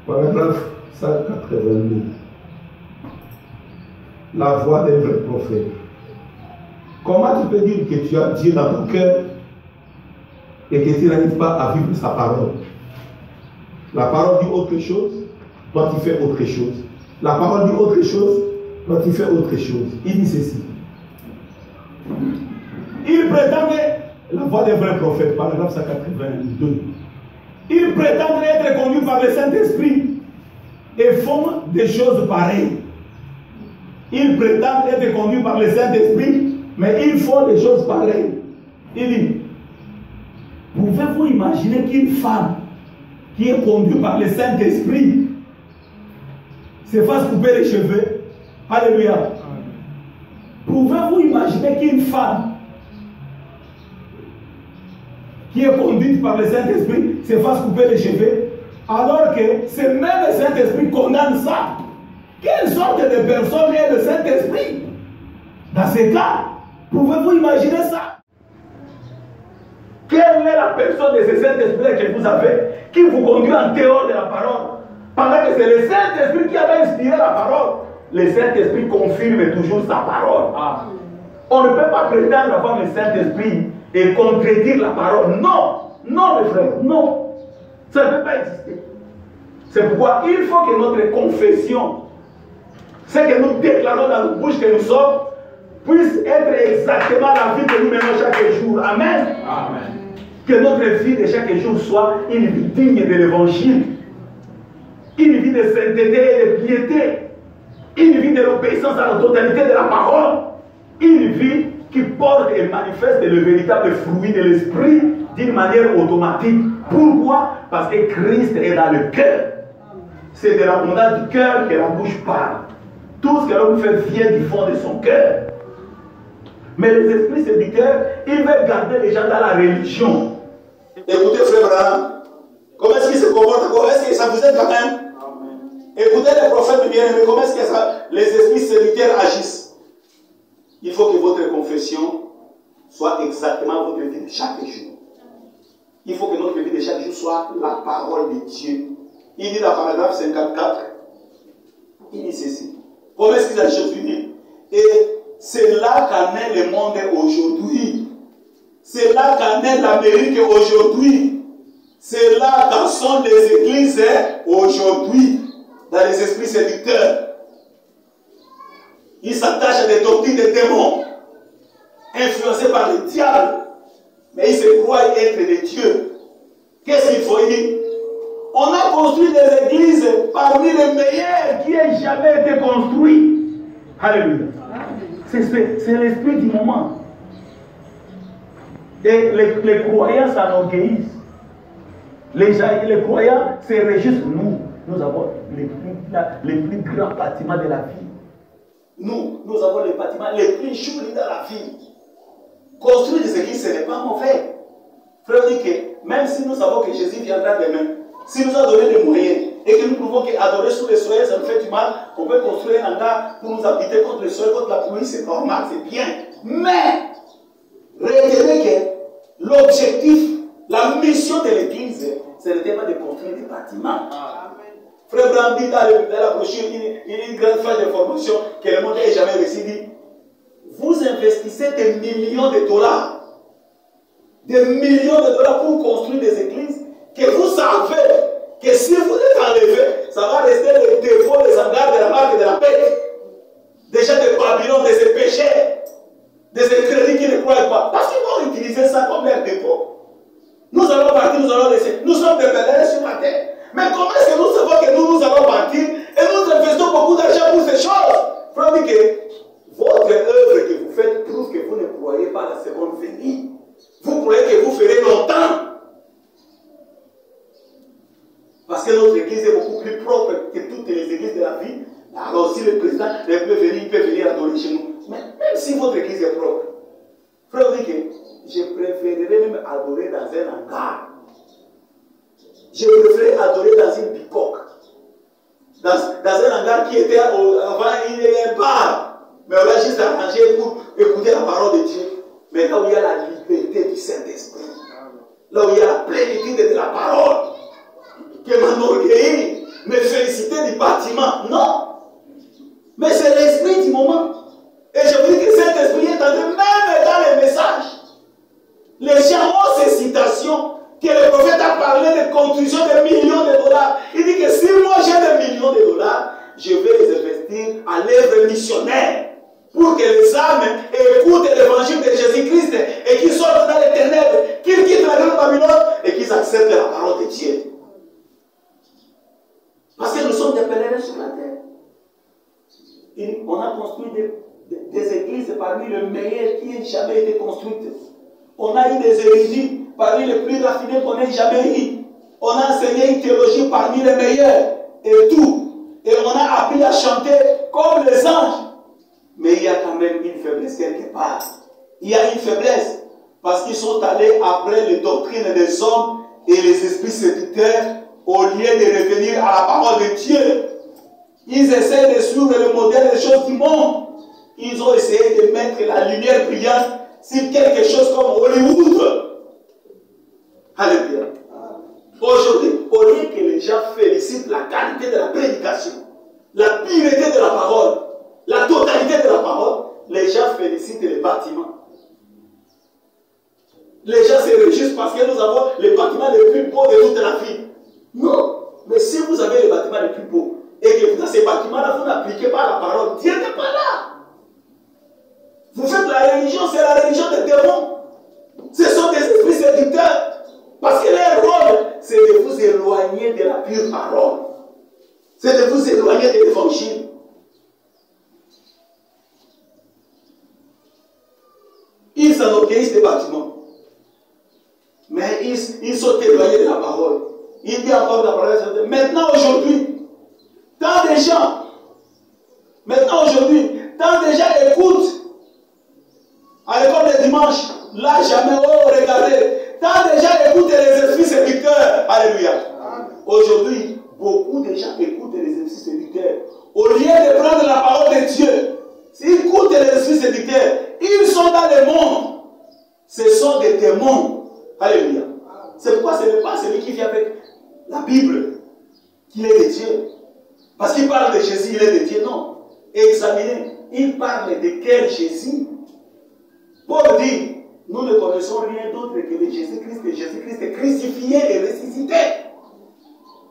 Paragraphe 182. La voix d'un vrai prophète. Comment tu peux dire que tu as Dieu dans ton cœur et que tu n'arrives pas à vivre sa parole? La parole dit autre chose, toi tu fais autre chose. La parole dit autre chose, toi tu fais autre chose. Il dit ceci. Il prétendait, la voix d'un vrai prophète, paragraphe 182. Il prétendent être conduits par le Saint-Esprit et font des choses pareilles. Ils prétendent être conduits par le Saint-Esprit, mais ils font des choses pareilles. Il dit, pouvez-vous imaginer qu'une femme qui est conduite par le Saint-Esprit se fasse couper les cheveux? Alléluia. Pouvez-vous imaginer qu'une femme qui est conduite par le Saint-Esprit se fasse couper les cheveux, alors que ce même Saint-Esprit condamne ça? Quelle sorte de personne est le Saint-Esprit? Dans ces cas, pouvez-vous imaginer ça? Quelle est la personne de ce Saint-Esprit que vous avez qui vous conduit en dehors de la parole? Pendant que c'est le Saint-Esprit qui avait inspiré la parole. Le Saint-Esprit confirme toujours sa parole. Ah. On ne peut pas prétendre avoir le Saint-Esprit et contredire la parole. Non, non mes frères, non. Ça ne peut pas exister. C'est pourquoi il faut que notre confession, ce que nous déclarons dans nos bouches que nous sommes, puisse être exactement la vie que nous menons chaque jour. Amen. Amen. Que notre vie de chaque jour soit une vie digne de l'évangile, une vie de sainteté et de piété, une vie de l'obéissance à la totalité de la parole, une vie qui porte et manifeste le véritable fruit de l'esprit d'une manière automatique. Pourquoi? Parce que Christ est dans le cœur. C'est de l'abondance du cœur que la bouche parle. Tout ce que l'homme fait vient du fond de son cœur. Mais les esprits séducteurs, ils veulent garder les gens dans la religion. Écoutez, frère Branham, comment est-ce qu'il se comporte? Comment est-ce que ça vous aide quand même? Écoutez les prophètes bien-aimés, comment est-ce que les esprits séducteurs agissent? Il faut que votre confession soit exactement votre vie de chaque jour. Il faut que notre vie de chaque jour soit la parole de Dieu. Il dit dans le paragraphe 54, il dit ceci. Comment est-ce qu'il a dit? Et c'est là qu'en est le monde aujourd'hui. C'est là qu'en est l'Amérique aujourd'hui. C'est là qu'en sont les églises aujourd'hui. Dans les esprits séducteurs. Ils s'attachent à des doctrines de démons, influencés par le diable, mais ils se croient être des dieux. Qu'est-ce qu'il faut dire? On a construit des églises parmi les meilleures qui aient jamais été construites. Alléluia. C'est l'esprit du moment. Et les croyants s'enorgueillissent. Les croyants se réjouissent. Nous avons les plus grands bâtiments de la vie. Nous avons les bâtiments les plus jolis dans la vie. Construire des églises, ce n'est pas mauvais. Frère dit que même si nous savons que Jésus viendra demain, s'il nous a donné des moyens et que nous pouvons adorer sous le soleil, ça nous fait du mal, on peut construire un hangar pour nous habiter contre le soleil, contre la pluie, c'est normal, c'est bien. Mais, retenez que l'objectif, la mission de l'église, ce n'était pas de construire des bâtiments. Frère Branham dit dans la brochure, une grande phase de formation que le monde n'a jamais reçu, dit, vous investissez des millions de dollars des millions de dollars pour construire des églises, que vous savez que si vous êtes enlevé, ça va rester le défaut des hangars de la marque de la paix. Déjà de Babylone, de ces péchés, de ces crédits qui ne croient pas. Parce qu'ils vont utiliser ça comme leur dépôt. Nous allons partir, nous allons laisser. Nous sommes des pèlerins sur la terre. Mais comment est-ce que nous savons que nous allons partir et nous investissons beaucoup d'argent pour ces choses? Frère dit que votre œuvre que vous faites prouve que vous ne croyez pas à la seconde venue. Vous croyez que vous ferez longtemps. Parce que notre église est beaucoup plus propre que toutes les églises de la vie. Alors si le président il peut venir adorer chez nous. Mais même si votre église est propre, frère dit que je préférerais même adorer dans un hangar. Je préférerais adorer dans une bicoque. Dans un hangar qui était avant, il y avait un bar. Mais on l'a juste arrangé pour écouter la parole de Dieu. Mais là où il y a la liberté du Saint-Esprit, là où il y a la plénitude de la parole, que m'enorgueillir, me féliciter du bâtiment. Non. Mais c'est l'esprit du moment. Et je vous dis que cet esprit est en train, même dans les messages, les gens ont ces citations que le prophète a parlé de construction de millions de dollars. Il dit que si moi j'ai des millions de dollars, je vais les investir à l'œuvre missionnaire pour que les âmes écoutent l'évangile de Jésus-Christ et qu'ils sortent dans les ténèbres, qu'ils quittent la grande Babylone et qu'ils acceptent la parole de Dieu. Parce que nous sommes des pèlerins sur la terre. Et on a construit des églises parmi les meilleures qui aient jamais été construites. On a eu des érudits parmi les plus raffinés qu'on ait jamais eu. On a enseigné une théologie parmi les meilleures et tout. Et on a appris à chanter comme les anges. Mais il y a quand même une faiblesse quelque part. Il y a une faiblesse parce qu'ils sont allés après les doctrines des hommes et les esprits séducteurs au lieu de revenir à la parole de Dieu. Ils essaient de suivre le modèle des choses du monde. Ils ont essayé de mettre la lumière brillante sur quelque chose comme Hollywood. Alléluia. Aujourd'hui, au lieu que les gens félicitent la qualité de la prédication, la pureté de la parole, la totalité de la parole, les gens félicitent les bâtiments. Les gens se réjouissent parce que nous avons les bâtiments les plus beaux de toute la vie. Non, mais si vous avez les bâtiments les plus beaux, et que dans ces bâtiments-là, vous n'appliquez pas la parole, Dieu n'est pas là. Vous faites la religion, c'est la religion des démons. Ce sont des esprits séducteurs. Parce que leur rôle, c'est de vous éloigner de la pure parole. C'est de vous éloigner de l'évangile. Ils s'enorgueillissent des bâtiments. Mais ils sont éloignés de la parole. Il dit encore la parole. Maintenant, aujourd'hui, tant de gens écoutent à l'école de dimanche, là jamais, oh regardez, tant de gens écoutent les esprits séducteurs. Alléluia. Aujourd'hui, beaucoup de gens écoutent les esprits séducteurs. Au lieu de prendre la parole de Dieu, s'ils écoutent les esprits séducteurs, ils sont dans le monde. Ce sont des démons. Alléluia. C'est pourquoi ce n'est pas celui qui vient avec la Bible qu'il est de Dieu. Parce qu'il parle de Jésus, il est de Dieu. Non. Examinez. Il parle de quel Jésus? Paul dit, nous ne connaissons rien d'autre que le Jésus-Christ, que Jésus-Christ est crucifié et ressuscité.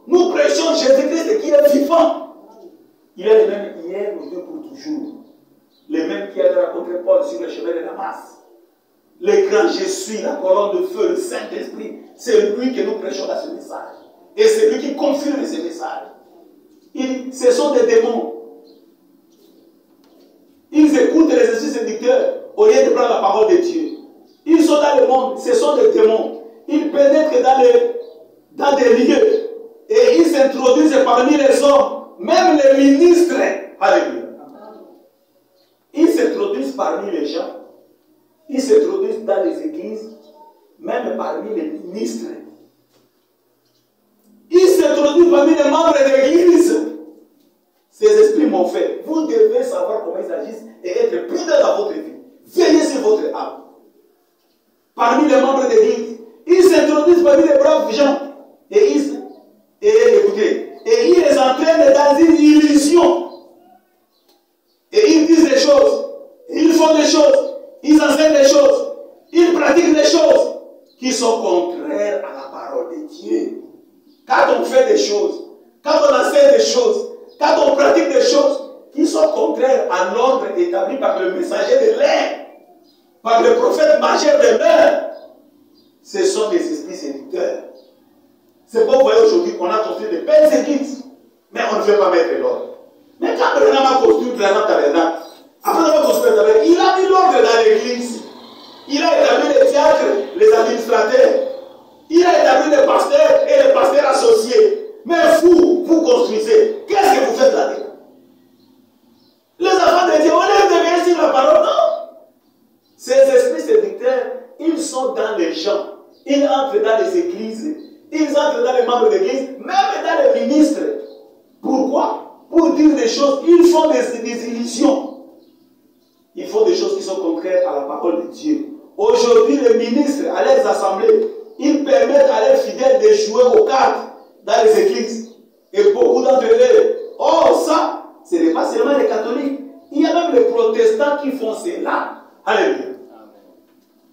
Nous prêchons Jésus-Christ qui est vivant. Il est le même hier, aujourd'hui, pour toujours. Le même qui a rencontré Paul sur le chemin de Damas. Le grand Jésus, la colonne de feu, le Saint-Esprit, c'est lui que nous prêchons dans ce message. Et c'est lui qui confirme ce message. Ce sont des démons. Ils écoutent les esprits séducteurs au lieu de prendre la parole de Dieu. Ils sont dans le monde, ce sont des démons. Ils pénètrent dans des lieux et ils s'introduisent parmi les hommes, même les ministres. Alléluia. Ils s'introduisent parmi les gens. Ils s'introduisent dans les églises, même parmi les ministres. Ils s'introduisent parmi les membres de l'église. Ces esprits m'ont fait. Vous devez savoir comment ils agissent et être prudent dans votre vie. Veillez sur votre âme. Parmi les membres de l'église, ils s'introduisent parmi les braves gens. Et écoutez, et ils les entraînent dans une illusion. Et ils disent des choses. Ils font des choses. Ils enseignent des choses. Ils pratiquent des choses. qui sont contraires à la parole de Dieu. Quand on fait des choses, quand on enseigne des choses, quand on pratique des choses qui sont contraires à l'ordre établi par le messager de l'air, par le prophète majeur de l'heure, ce sont des esprits séducteurs. C'est pourquoi vous voyez aujourd'hui qu'on a construit de belles églises, mais on ne veut pas mettre l'ordre. Mais quand Branham a construit le tabernacle, après avoir construit le tabernacle, il a mis l'ordre dans l'église. Il a établi les diacres, les administrateurs. Il a établi les pasteurs et les pasteurs associés. Mais vous construisez. Qu'est-ce que vous faites là-dedans? Les enfants de Dieu, on les devient sur la parole, non? Ces esprits séducteurs, ils sont dans les gens. Ils entrent dans les églises. Ils entrent dans les membres d'église, même dans les ministres. Pourquoi? Pour dire des choses. Ils font des illusions. Ils font des choses qui sont contraires à la parole de Dieu. Aujourd'hui, les ministres, à leurs assemblées, ils permettent à leurs fidèles de jouer aux cartes dans les églises. Et beaucoup d'entre eux, oh ça, ce n'est pas seulement les catholiques. Il y a même les protestants qui font cela. Alléluia.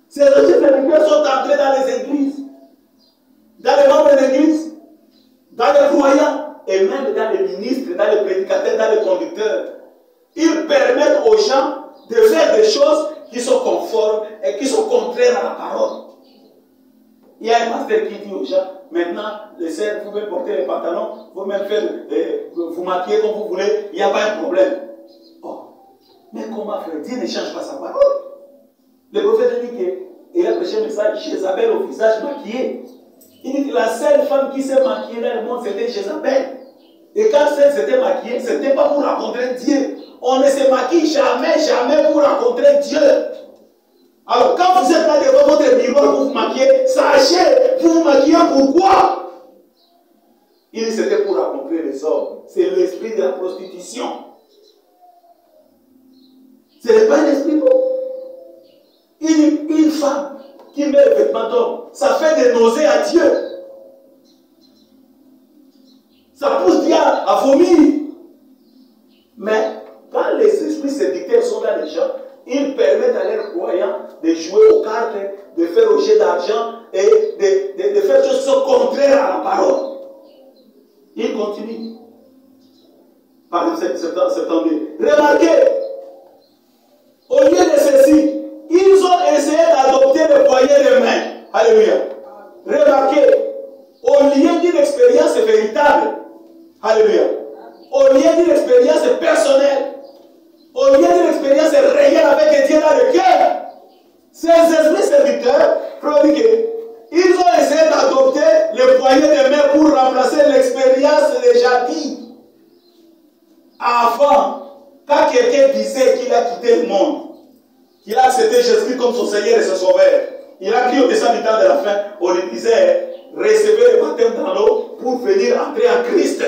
Ces esprits séducteurs sont entrés dans les églises, dans les membres d'église, dans les croyants, et même dans les ministres, dans les prédicateurs, dans les conducteurs. Ils permettent aux gens de faire des choses qui sont conformes et qui sont contraires à la parole. Il y a un pasteur qui dit aux gens, maintenant, les sœurs, vous pouvez porter les pantalons, vous même faire, vous maquiller comme vous voulez, il n'y a pas un problème. Oh. Mais comment faire? Dieu ne change pas sa parole. Le prophète dit qu'il a prêché un message Jézabel au visage maquillé. Il dit que la seule femme qui s'est maquillée dans le monde, c'était Jézabel. Et quand elle s'était maquillée, ce n'était pas pour rencontrer Dieu. On ne se maquille jamais, jamais pour rencontrer Dieu. Alors, quand vous êtes là devant votre miroir pour vous maquiller, sachez, vous vous maquillez pourquoi? Il dit c'était pour rencontrer les hommes. C'est l'esprit de la prostitution. Ce n'est pas un esprit bon. Il dit une femme qui met le vêtement d'homme, ça fait des nausées à Dieu. Ça pousse Dieu à vomir. Mais quand les esprits séducteurs sont dans les gens, ils permettent à leurs croyants de jouer aux cartes, de faire au jet d'argent et de faire des choses qui sont contraires à la parole. Ils continuent. Par exemple, septembre. Remarquez, au lieu de ceci, ils ont essayé d'adopter le poignet de main. Alléluia. Remarquez, au lieu d'une expérience véritable, alléluia, au lieu d'une expérience personnelle, au lieu d'une expérience réelle avec Dieu dans le cœur, ces esprits séducteurs, ils ont essayé d'adopter le poignet de main pour remplacer l'expérience déjà dite. Avant, quand quelqu'un disait qu'il a quitté le monde, qu'il a accepté Jésus comme son Seigneur et son Sauveur, il a crié au descend du temps de la fin, on lui disait, recevez le baptême dans l'eau pour venir entrer en Christ,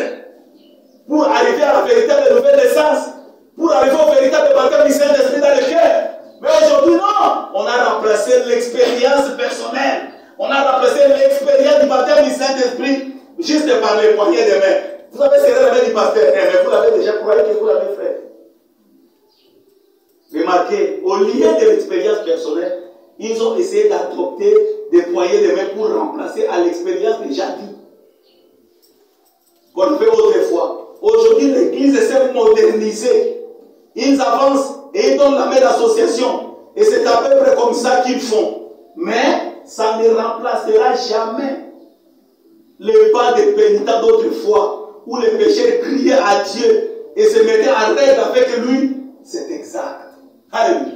pour arriver à la véritable nouvelle naissance, pour arriver au véritable baptême du Saint-Esprit dans le cœur. Mais aujourd'hui, non, on a remplacé l'expérience personnelle, on a remplacé l'expérience du baptême du Saint-Esprit juste par les poignets de main. Vous savez, c'est la main du pasteur, mais vous l'avez déjà croyé que vous l'avez fait. Remarquez, au lieu de l'expérience personnelle, ils ont essayé d'adopter des poignées de main pour remplacer à l'expérience déjà dite. Qu'on fait autrefois. Aujourd'hui, l'Église s'est modernisée. Ils avancent et ils donnent la main d'association. Et c'est à peu près comme ça qu'ils font. Mais ça ne remplacera jamais les pas des pénitents d'autrefois, où les pécheurs criaient à Dieu et se mettaient en règle avec lui. C'est exact. Alléluia.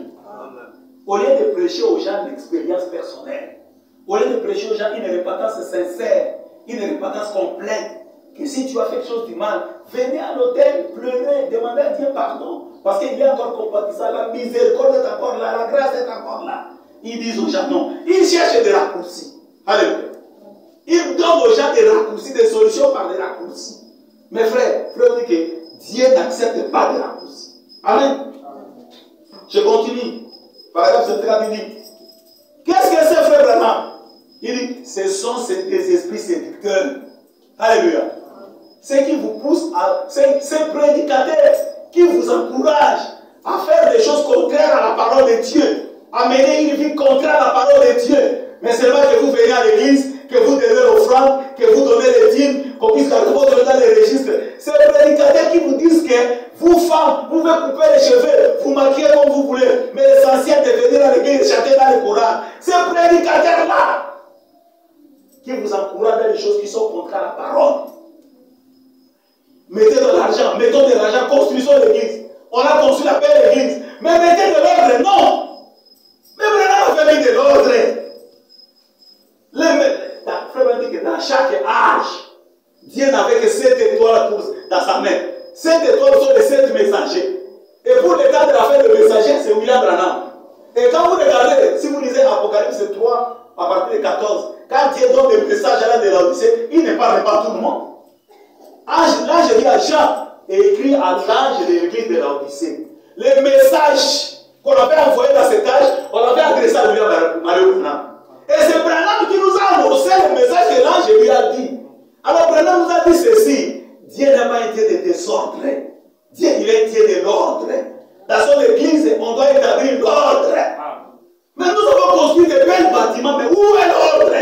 Au lieu de prêcher aux gens l'expérience personnelle, au lieu de prêcher aux gens une repentance sincère, une repentance complète, que si tu as fait quelque chose de mal, venez à l'autel, pleurez, demandez à Dieu pardon, parce qu'il est encore compatissant, la miséricorde est encore là, la grâce est encore là. Ils disent aux gens non, ils cherchent des raccourcis. Alléluia. Ils donnent aux gens des raccourcis, des solutions par des raccourcis. Mes frères, frère dit que Dieu n'accepte pas des raccourcis. Amen. Je continue. Par exemple, il dit, qu'est-ce que c'est, frère Branham? Il dit, ce sont des esprits séducteurs. Alléluia. C'est qui vous pousse à, ces prédicateurs qui vous encouragent à faire des choses contraires à la parole de Dieu, à mener une vie contraire à la parole de Dieu. Mais seulement que vous l'église, chanter dans le Coran. Ces prédicateurs-là qui vous encouragent dans les choses qui sont contraires à la parole. Mettez de l'argent, mettons de l'argent, construisons l'église. On a construit la belle église. Mais mettez de l'ordre, non. Mais maintenant, on fait mis de l'ordre. Frère dit que dans chaque âge, Dieu n'avait que 7 étoiles dans sa main. 7 étoiles sont les 7 messagers. Et pour le cas de la fin de messager, c'est William Branham. Et quand vous regardez, si vous lisez Apocalypse 3, à partir de 14, quand Dieu donne le message à la de l'Odyssée, il ne parle pas tout le monde. L'ange dit à Jean, et écrit à l'ange de l'église de l'Odyssée. Les messages qu'on avait envoyés dans cet âge, on l'avait adressé à William Branham. Et c'est Branham qui nous a annoncé le message que l'ange lui a dit. Alors Branham nous a dit ceci. Dieu n'a pas un Dieu de désordre. Dieu, il est un Dieu de l'ordre. Dans son église, on doit établir l'ordre. Mais nous avons construit de belles bâtiments, mais où est l'ordre?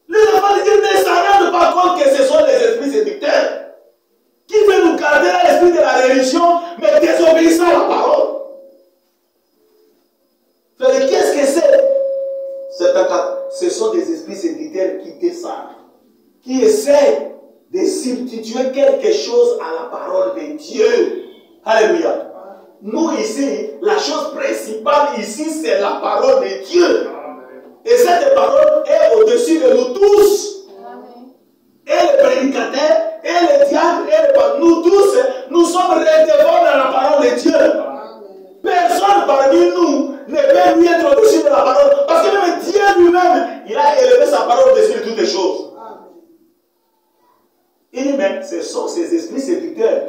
Les enfants de Dieu ne s'en rendent pas compte que ce sont les esprits séducteurs qui veulent nous garder dans l'esprit de la religion, mais désobéissant à la parole. Qu'est-ce que c'est? Ce sont des esprits séducteurs qui descendent, qui essaient de substituer quelque chose à la parole de Dieu. Alléluia. Nous ici, la chose principale ici, c'est la parole de Dieu. Et cette parole est au-dessus de nous tous. Et les prédicateurs, et les diacres, et nous tous, nous sommes redevants dans la parole de Dieu. Personne parmi nous ne peut lui être au-dessus de la parole. Parce que même Dieu lui-même, il a élevé sa parole au-dessus de toutes les choses. Il dit, mais ce sont ces esprits séducteurs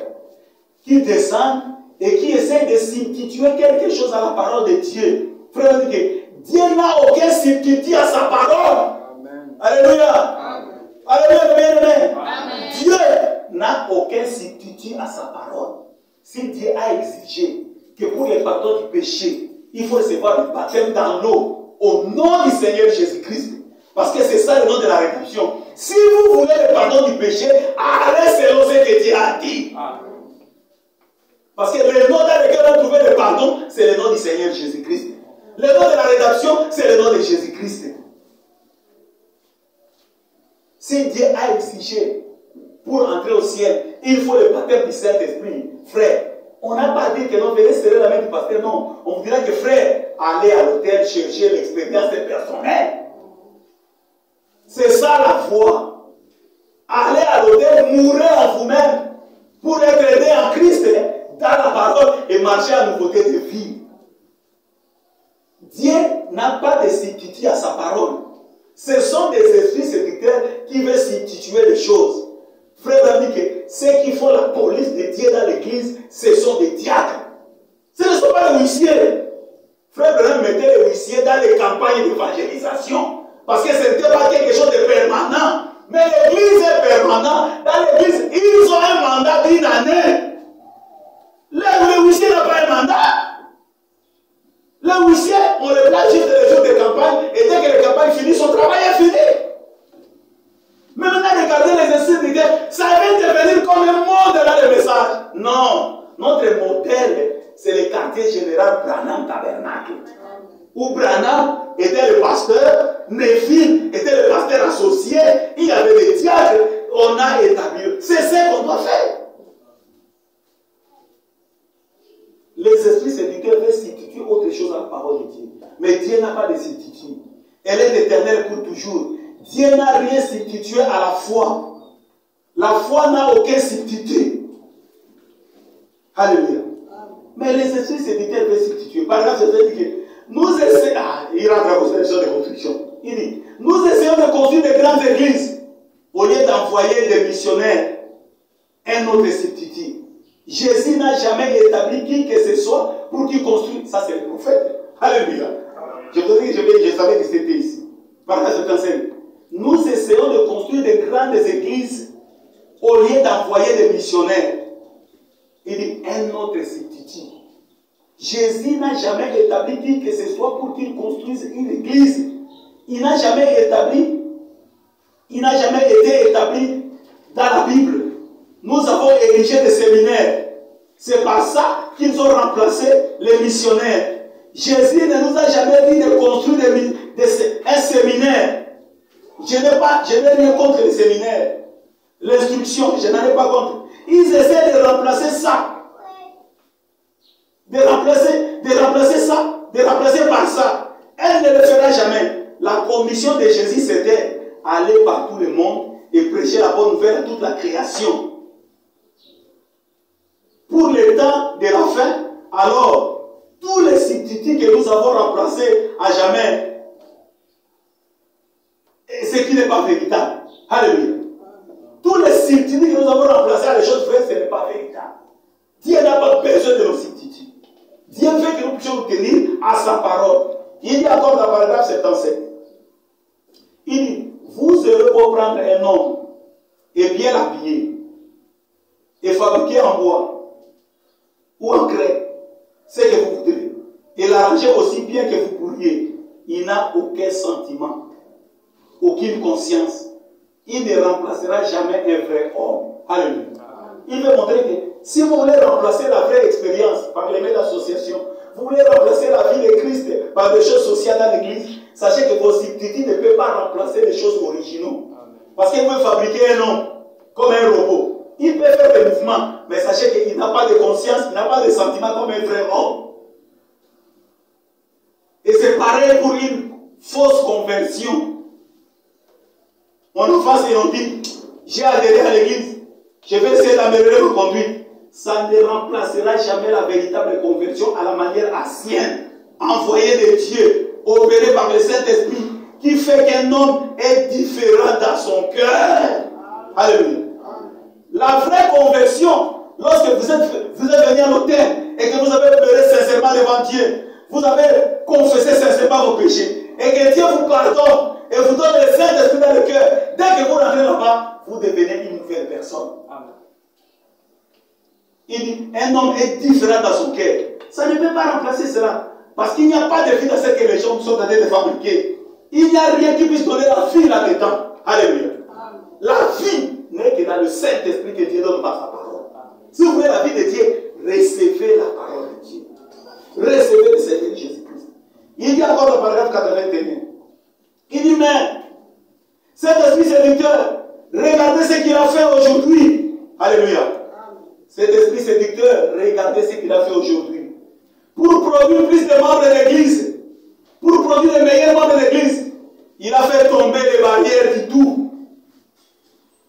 qui descendent et qui essayent de substituer quelque chose à la parole de Dieu. Frère, Dieu n'a aucun substitut à sa parole. Amen. Alléluia. Amen. Alléluia, bien-aimé. Dieu n'a aucun substitut à sa parole. Si Dieu a exigé que pour le pardon du péché, il faut recevoir le baptême dans l'eau au nom du Seigneur Jésus-Christ. Parce que c'est ça le nom de la rédemption. Si vous voulez le pardon du péché, allez selon ce que Dieu a dit. Amen. Parce que le nom dans lequel on a trouvé le pardon, c'est le nom du Seigneur Jésus-Christ. Le nom de la rédemption, c'est le nom de Jésus-Christ. Si Dieu a exigé pour entrer au ciel, il faut le baptême du Saint-Esprit. Frère, on n'a pas dit que l'on venait serrer la main du pasteur, non. On vous dirait que frère, allez à l'hôtel chercher l'expérience personnelle. C'est ça la foi. Allez à l'hôtel, mourrez en vous-même pour être aidé en Christ, dans la parole et marcher à nouveauté de vie. Dieu n'a pas de substitut à sa parole. Ce sont des esprits séducteurs qui veulent substituer les choses. Frère dit que ceux qui font la police de Dieu dans l'église, ce sont des diacres. Ce ne sont pas les huissiers. Frère Branham mettait les huissiers dans les campagnes d'évangélisation. Parce que ce n'était pas quelque chose de permanent. Mais l'église est permanente. Dans l'église, ils ont un mandat d'une année. Le huissier n'a pas un mandat. Le huissier, on le place juste les jours de campagne, et dès que les campagnes finissent, son travail est fini. Mais maintenant, regardez les esprits de ça va devenir comme un monde dans le message. Non, notre modèle, c'est le quartier général Branham Tabernacle. Où Branham était le pasteur, Néphile était le pasteur associé, il y avait des diacres, on a établi. C'est ce qu'on doit faire. Les esprits séducteurs veulent substituer autre chose à la parole de Dieu. Mais Dieu n'a pas de substitut. Elle est éternelle pour toujours. Dieu n'a rien substitué à la foi. La foi n'a aucun substitut. Alléluia. Mais les esprits séducteurs veulent substituer. Par exemple, je dis que nous essayons. Il rentre à la question de construction. Il dit, nous essayons de construire de grandes églises au lieu d'envoyer des missionnaires. Un autre substitut. Jésus n'a jamais établi qui que ce soit pour qu'il construise. Ça, c'est le prophète. Alléluia. Je vous dis que je savais que c'était ici. Par là, je t'enseigne. Nous essayons de construire de grandes églises au lieu d'envoyer des missionnaires. Il dit un autre substitut. Jésus n'a jamais établi qui que ce soit pour qu'il construise une église. Il n'a jamais été établi dans la Bible. Nous avons érigé des séminaires. C'est par ça qu'ils ont remplacé les missionnaires. Jésus ne nous a jamais dit de construire un séminaire. Je n'ai rien contre les séminaires. L'instruction, je n'en ai pas contre. Ils essaient de remplacer ça. De remplacer ça, de remplacer par ça. Elle ne le fera jamais. La commission de Jésus, c'était aller par tout le monde et prêcher la bonne nouvelle à toute la création. Pour le temps de la fin, alors, tous les substituts que nous avons remplacés à jamais, ce qui n'est pas véritable. Alléluia. Tous les substituts que nous avons remplacés à les choses vraies, ce n'est pas véritable. Dieu n'a pas besoin de nos substituts. Dieu veut que nous puissions nous tenir à sa parole. Il dit encore dans le paragraphe 77. Il dit, vous aurez beau prendre un homme et bien l'habiller et fabriquer en bois ou en craie, ce que vous voudrez, et l'arranger aussi bien que vous pourriez, il n'a aucun sentiment, aucune conscience. Il ne remplacera jamais un vrai homme. Alléluia. Il veut montrer que si vous voulez remplacer la vraie expérience par les méthodes d'association, vous voulez remplacer la vie de Christ par des choses sociales dans l'église, sachez que vos substituts ne peuvent pas remplacer les choses originaux. Parce qu'il veut fabriquer un homme comme un robot. Il peut faire des mouvements, mais sachez qu'il n'a pas de conscience, il n'a pas de sentiments comme un vrai homme. Et c'est pareil pour une fausse conversion. On en face et on dit, j'ai adhéré à l'église, je vais essayer d'améliorer ma conduite. Ça ne remplacera jamais la véritable conversion à la manière ancienne, envoyée de Dieu, opérée par le Saint-Esprit, qui fait qu'un homme est différent dans son cœur. Alléluia. La vraie conversion, lorsque vous êtes venu à l'autel et que vous avez pleuré sincèrement devant Dieu, vous avez confessé sincèrement vos péchés, et que Dieu vous pardonne et vous donne le Saint-Esprit dans le cœur, dès que vous rentrez là-bas, vous devenez une nouvelle personne. Amen. Il dit, un homme est différent dans son cœur. Ça ne peut pas remplacer cela. Parce qu'il n'y a pas de vie dans ce que les gens sont en train de fabriquer. Il n'y a rien qui puisse donner la vie là-dedans. Alléluia. La vie n'est que dans le Saint-Esprit que Dieu donne par sa parole. Si vous voulez la vie de Dieu, recevez la parole de Dieu. Recevez le Seigneur Jésus-Christ. Il dit encore dans le paragraphe 81. Il dit, mais cet esprit séducteur, regardez ce qu'il a fait aujourd'hui. Alléluia. Cet esprit séducteur, regardez ce qu'il a fait aujourd'hui. Pour produire plus de membres de l'église, pour produire les meilleurs membres de l'église, il a fait tomber les barrières du tout.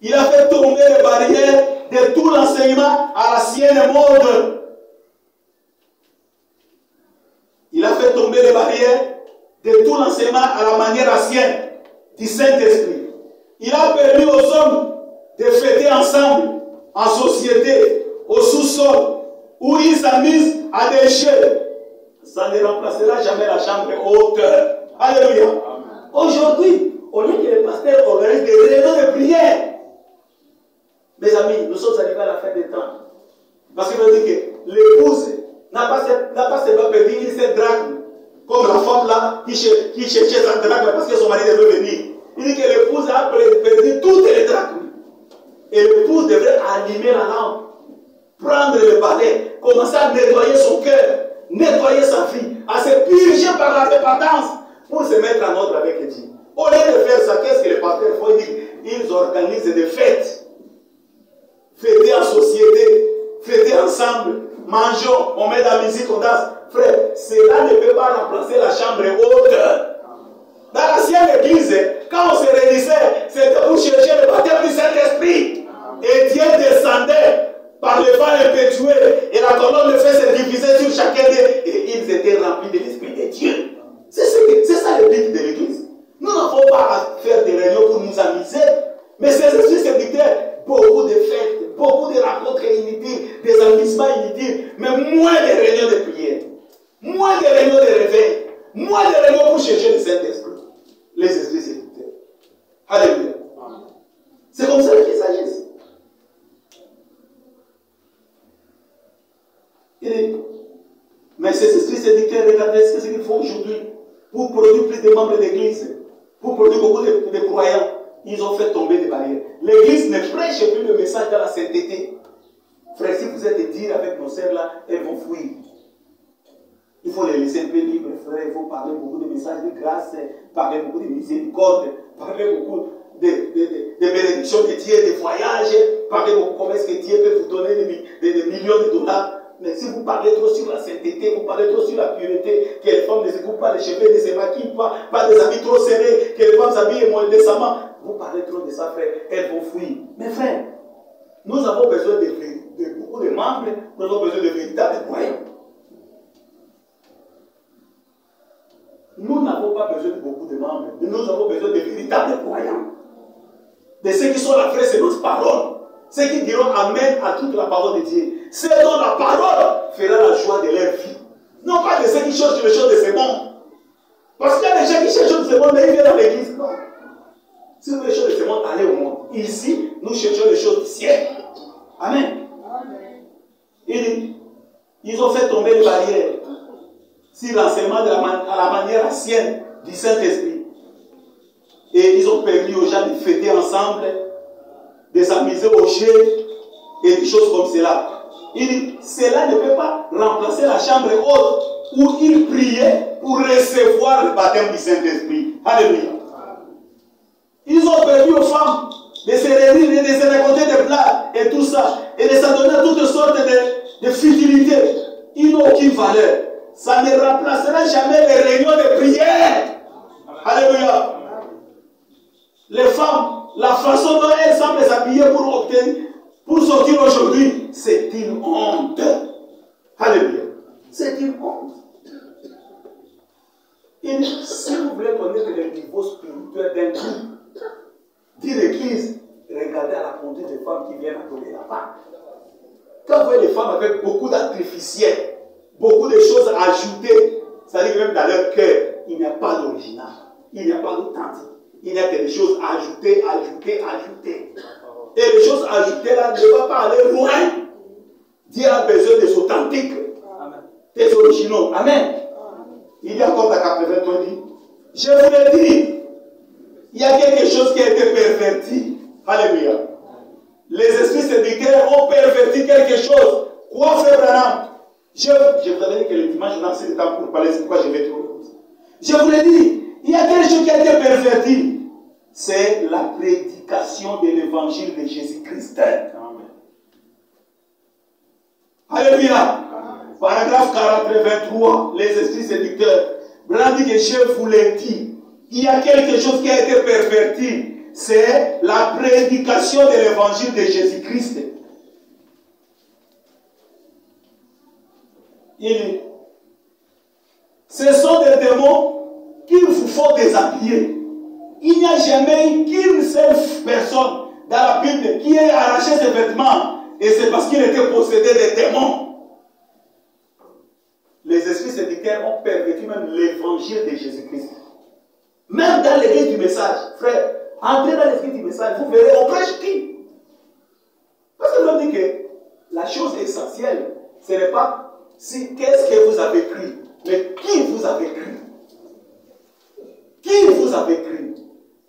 Il a fait tomber les barrières de tout l'enseignement à l'ancienne mode. Il a fait tomber les barrières de tout l'enseignement à la manière ancienne du Saint-Esprit. Il a permis aux hommes de fêter ensemble, en société, au sous-sol, où ils s'amusent à des jeux. Ça ne remplacera jamais la chambre haute. Alléluia. Aujourd'hui, au lieu que les pasteurs organisent des réunions de prière, mes amis, nous sommes arrivés à la fin des temps. Parce qu'il veut dire que l'épouse n'a pas seulement perdu une seule drachme, comme la femme là qui cherchait sa drachme parce que son mari devait venir. Il dit que l'épouse a perdu toutes les drachmes. Et l'épouse devrait allumer la lampe, prendre le balai, commencer à nettoyer son cœur, nettoyer sa vie, à se purger par la repentance pour se mettre en ordre avec Dieu. Au lieu de faire ça, qu'est-ce que les pasteurs font? Ils organisent des fêtes. Fêter en société, fêter ensemble, mangeons, on met de la musique, on danse. Frère, cela ne peut pas remplacer la chambre haute. Dans l'ancienne église, quand on se réunissait, c'était pour chercher le baptême du Saint-Esprit. Et Dieu descendait par le vent impétueux et la colonne de feu se divisait sur chacun d'eux et ils étaient remplis de l'Esprit de Dieu. C'est ça le but de l'église. Nous n'avons pas à faire des réunions pour nous amuser, mais ces esprits séducteurs, beaucoup de fêtes, beaucoup de rencontres inutiles, des amusements inutiles, mais moins de réunions de prière, moins de réunions de réveil, moins de réunions pour chercher le Saint-Esprit. Les esprits séducteurs. Alléluia. C'est comme ça qu'il s'agit. Mais ces esprits séducteurs, regardez ce qu'ils font aujourd'hui pour produire plus de membres d'église, pour produire beaucoup de croyants. Ils ont fait tomber des barrières. L'église ne prêche plus le message dans la sainteté. Frère, si vous êtes dire avec nos sœurs là, elles vont fuir. Il faut les laisser un peu libres, frère. Il faut parler beaucoup de messages de grâce, parler beaucoup de miséricorde, parler beaucoup de bénédictions de Dieu, de voyages, parler beaucoup comment est-ce que Dieu peut vous donner des millions de dollars. Mais si vous parlez trop sur la sainteté, vous parlez trop sur la pureté, que les femmes ne se coupent pas les cheveux, ne se maquillent pas des habits trop serrés, que les femmes s'habillent moins décemment, vous parlez trop de ça, frère, elles vont fuir. Mais frère, nous avons besoin de beaucoup de membres, nous avons besoin de véritables moyens. Nous n'avons pas besoin de beaucoup de membres, mais nous avons besoin de véritables croyants. De ceux qui sont là, frère, c'est notre parole. Ceux qui diront Amen à toute la parole de Dieu. Ceux dont la parole fera la joie de leur vie. Non pas de ceux qui cherchent les choses de ce monde. Parce qu'il y a des gens qui cherchent les choses de ce monde, mais ils viennent dans l'église. Non. Si vous voulez les choses de ce monde, allez au monde. Ici, nous cherchons les choses du ciel. Amen. Ils ont fait tomber les barrières sur l'enseignement à la manière ancienne du Saint-Esprit. Et ils ont permis aux gens de fêter ensemble, de s'amuser au jeu et des choses comme cela. Il dit, cela ne peut pas remplacer la chambre haute où ils priaient pour recevoir le baptême du Saint-Esprit. Alléluia. Ils ont permis aux femmes de se réunir et de se raconter des blagues et tout ça, et de s'adonner à toutes sortes de futilités. Ils n'ont aucune valeur. Ça ne remplacera jamais les réunions de prière. Alléluia. Les femmes, la façon dont elles semblent s'habiller pour sortir aujourd'hui, c'est une honte. Alléluia. C'est une honte. Et si vous voulez connaître le niveau spirituel d'un groupe, d'une église, regardez à la conduite des femmes qui viennent adorer là-bas. Quand vous voyez les femmes avec beaucoup d'artificiels, beaucoup de choses ajoutées, c'est-à-dire que même dans leur cœur, il n'y a pas d'original, il n'y a pas d'authentique. Il n'y a que des choses ajoutées. Et les choses ajoutées là ne vont pas aller loin. Dieu a besoin des authentiques, des originaux. Amen. Il y a encore dans 80 ans, dit, je vous l'ai dit, il y a quelque chose qui a été perverti. Alléluia. Les esprits séducteurs ont perverti quelque chose. Quoi, frère Branham? Je vous avais dit que le dimanche, on a assez de temps pour parler, c'est pourquoi je vais trop. Je vous l'ai dit, il y a quelque chose qui a été perverti. C'est la prédication de l'évangile de Jésus-Christ. Alléluia. Paragraphe 43, les esprits séducteurs. Branham dit que je vous l'ai dit, il y a quelque chose qui a été perverti. C'est la prédication de l'évangile de Jésus-Christ. Ce sont des démons qu'il vous faut déshabiller. Il n'y a jamais eu qu'une seule personne dans la Bible qui ait arraché ses vêtements, et c'est parce qu'il était possédé des démons. Les esprits séducteurs ont perverti même l'évangile de Jésus-Christ. Même dans l'église du message, frère, entrez dans l'église du message, vous verrez, on prêche qui? Parce que l'on dit que la chose essentielle, ce n'est pas qu'est-ce que vous avez cru, mais qui vous avez cru. Qui vous avez cru?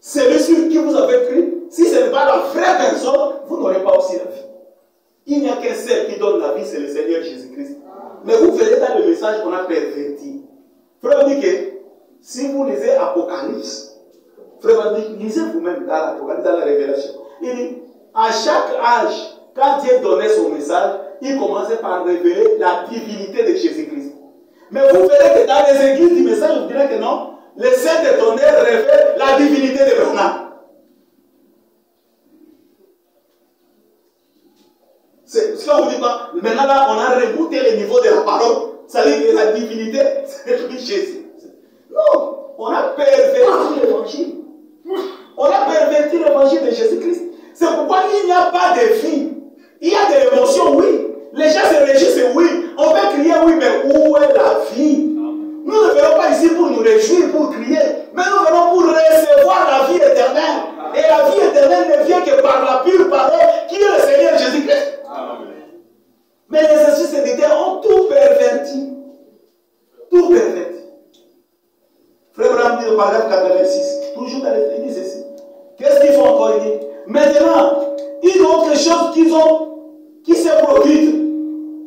Celui sur qui vous avez cru, si ce n'est pas la vraie personne, vous n'aurez pas aussi la vie. Il n'y a qu'un seul qui donne la vie, c'est le Seigneur Jésus-Christ. Mais vous verrez dans le message qu'on a perverti. Frère dit que si vous lisez Apocalypse, frère dit, lisez vous-même dans l'Apocalypse, dans la Révélation. Il dit, à chaque âge, quand Dieu donnait son message, il commençait par révéler la divinité de Jésus-Christ. Mais vous verrez que dans les églises du message, vous direz que non, les saints de tonnerre révèlent la divinité de Branham. C'est ce qu'on vous dit pas. Maintenant là, on a remonté le niveau de la parole. Ça veut dire que la divinité, c'est lui Jésus. Non, on a perverti l'évangile. On a perverti l'évangile de Jésus-Christ. C'est pourquoi il n'y a pas de vie. Il y a de l'émotion, oui. Les gens se réjouissent, oui. On peut crier, oui, mais où est la vie? Nous ne venons pas ici pour nous réjouir, pour crier, mais nous venons pour recevoir la vie éternelle. Et la vie éternelle ne vient que par la pure parole qui est le Seigneur Jésus-Christ. Mais les esprits séducteurs ont tout perverti. Tout perverti. Frère Branham dit au paragraphe 86, toujours dans les églises ici. Qu'est-ce qu'ils font encore? Il dit, maintenant, une autre chose qui s'est produite.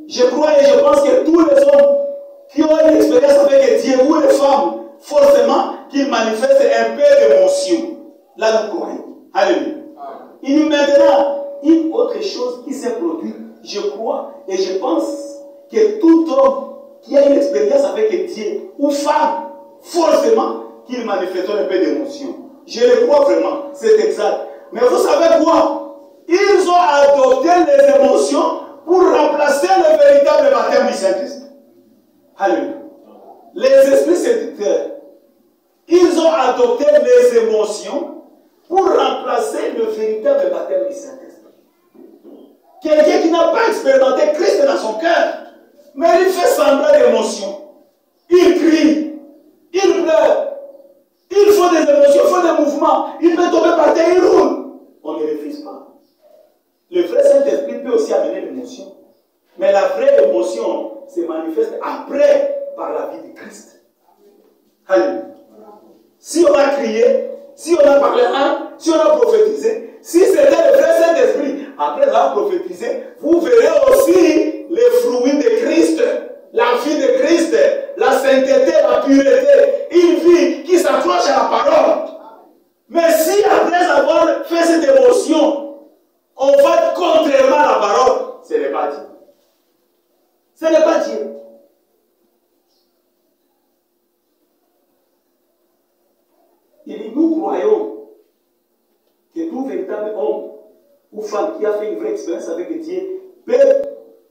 Je crois et je pense que tous les hommes qui ont une expérience avec Dieu, ou les femmes, forcément, qu'ils manifestent un peu d'émotion. Là, nous croyons. Alléluia. Il dit maintenant, une autre chose qui s'est produite, je crois et je pense que tout homme qui a une expérience avec Dieu, ou femme, forcément, qu'il manifeste un peu d'émotion. Je le crois vraiment, c'est exact. Mais vous savez quoi? Ils ont adopté les émotions pour remplacer le véritable baptême du Saint-Esprit. Alléluia. Les esprits séducteurs, ils ont adopté les émotions pour remplacer le véritable baptême du Saint-Esprit. Quelqu'un qui n'a pas expérimenté Christ dans son cœur, mais il fait semblant d'émotion. Il crie, il pleure, il faut des émotions, il faut des mouvements, il peut tomber par terre, il roule. On ne refuse pas. Le vrai Saint-Esprit peut aussi amener l'émotion. Mais la vraie émotion se manifeste après par la vie de Christ. Alléluia. Si on a crié, si on a parlé, si on a prophétisé, si c'était le vrai Saint-Esprit, après avoir prophétisé, vous verrez aussi les fruits de Christ, la vie de Christ, la sainteté, la pureté, une vie qui s'accroche à la parole. Mais si après avoir fait cette émotion, on va contrairement à la parole, ce n'est pas Dieu. Ce n'est pas Dieu. Il dit, nous croyons que tout véritable homme ou femme qui a fait une vraie expérience avec Dieu,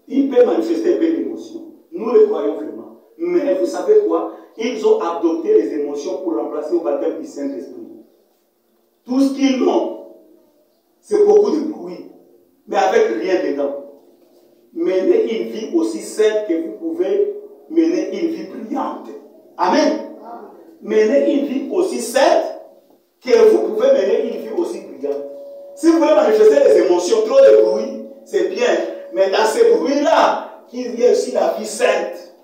il peut manifester un peu d'émotion. Nous le croyons vraiment. Mais vous savez quoi? Ils ont adopté les émotions pour remplacer au baptême du Saint-Esprit. Tout ce qu'ils ont, c'est beaucoup de bruit, mais avec rien dedans. Menez une vie aussi sainte que vous pouvez mener une vie brillante. Amen. Menez une vie aussi sainte que vous pouvez mener une vie aussi brillante. Si vous voulez manifester les émotions, trop de bruit, c'est bien. Mais dans ces bruits-là, qu'il y ait aussi la vie sainte.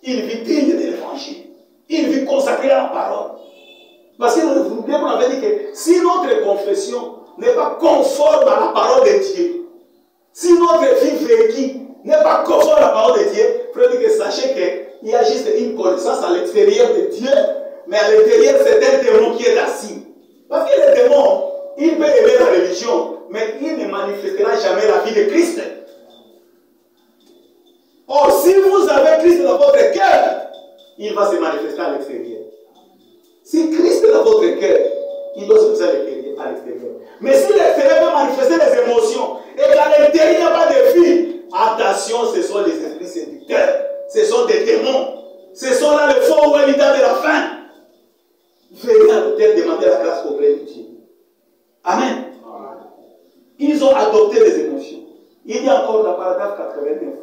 Une vie digne de l'évangile. Une vie consacrée à la parole. Parce que vous oubliez qu'on avait dit que si notre confession n'est pas conforme à la parole de Dieu, si notre vie vécue n'est pas conforme à la parole de Dieu, frère, que sachez qu'il y a juste une connaissance à l'extérieur de Dieu, mais à l'intérieur, c'est un démon qui est assis. Parce que le démon, il peut aimer la religion, mais il ne manifestera jamais la vie de Christ. Or, si vous avez Christ dans votre cœur, il va se manifester à l'extérieur. Si Christ est dans votre cœur, il doit se manifester à l'extérieur. Mais si l'extérieur peut manifester les émotions et qu'à l'intérieur il n'y a pas de vie, attention, ce sont les esprits séducteurs, ce sont des démons, ce sont là le faux ou l'état de la fin. Venez à l'autel demander la grâce auprès de Dieu. Amen. Ils ont adopté les émotions. Il y a encore le paragraphe 89.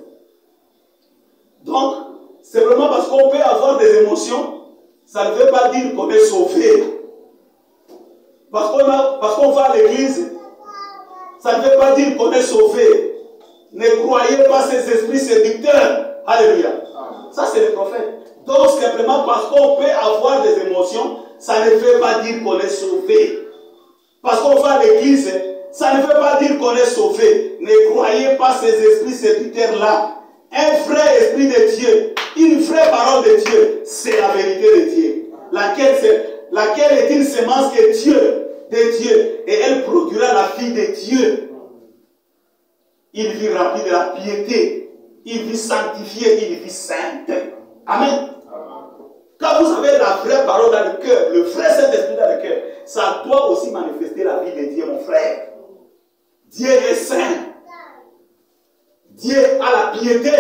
Donc, c'est vraiment parce qu'on peut avoir des émotions, ça ne veut pas dire qu'on est sauvé. Parce qu'on va à l'église, ça ne veut pas dire qu'on est sauvé. Ne croyez pas ces esprits séducteurs. Alléluia. Ça, c'est le prophète. Donc, simplement parce qu'on peut avoir des émotions, ça ne veut pas dire qu'on est sauvé. Parce qu'on va à l'église, ça ne veut pas dire qu'on est sauvé. Ne croyez pas ces esprits séducteurs-là. Un vrai esprit de Dieu, une vraie parole de Dieu, c'est la vérité de Dieu. Laquelle est une semence de Dieu, et elle produira la vie de Dieu. Une vie remplie de la piété, une vie sanctifiée, une vie sainte. Amen. Quand vous avez la vraie parole dans le cœur, le vrai Saint-Esprit dans le cœur, ça doit aussi manifester la vie de Dieu, mon frère. Dieu est saint. Dieu a la piété.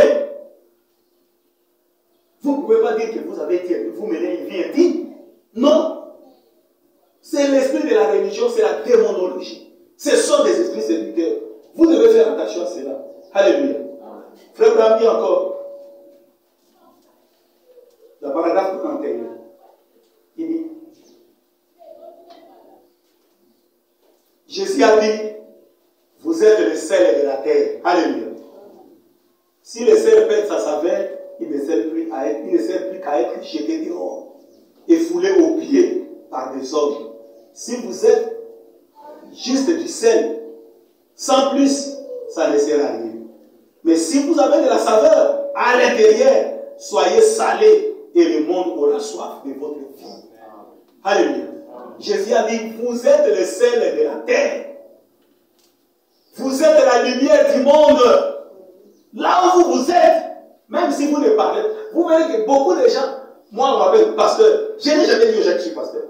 Vous ne pouvez pas dire que vous avez Dieu, vous menez une vie indigne. Non. C'est l'esprit de la religion, c'est la démonologie. Ce sont des esprits séducteurs. Vous devez faire attention à cela. Alléluia. Frère Brami encore. Le paragraphe 31. Il dit, Jésus a dit, vous êtes le sel de la terre. Alléluia. Si le sel perd sa saveur, il ne sert plus qu'à être jeté dehors et foulé aux pieds par des hommes. Si vous êtes juste du sel, sans plus, ça ne sert à rien. Mais si vous avez de la saveur à l'intérieur, soyez salés et le monde aura soif de votre vie. Alléluia. Jésus a dit, vous êtes le sel de la terre. Vous êtes la lumière du monde. Là où vous êtes, même si vous ne parlez pas, vous verrez que beaucoup de gens, moi on m'appelle pasteur. Je n'ai jamais dit aux gens que je suis pasteur.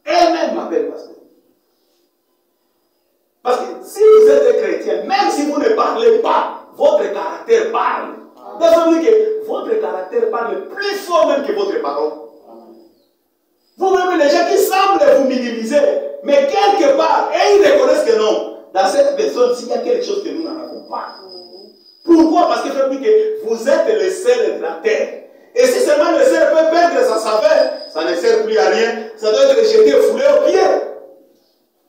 Elle-même m'appelle pasteur. Parce que si vous êtes chrétien, même si vous ne parlez pas, votre caractère parle. Ça veut dire que votre caractère parle plus fort même que votre parole. Vous-même, les gens qui semblent vous minimiser, mais quelque part, et ils reconnaissent que non, dans cette personne, s'il y a quelque chose que nous n'en avons pas. Pourquoi? Parce qu'il faut dire que vous êtes le sel de la terre. Et si seulement le sel peut perdre sa saveur, ça ne sert plus à rien, ça doit être jeté, foulé aux pieds.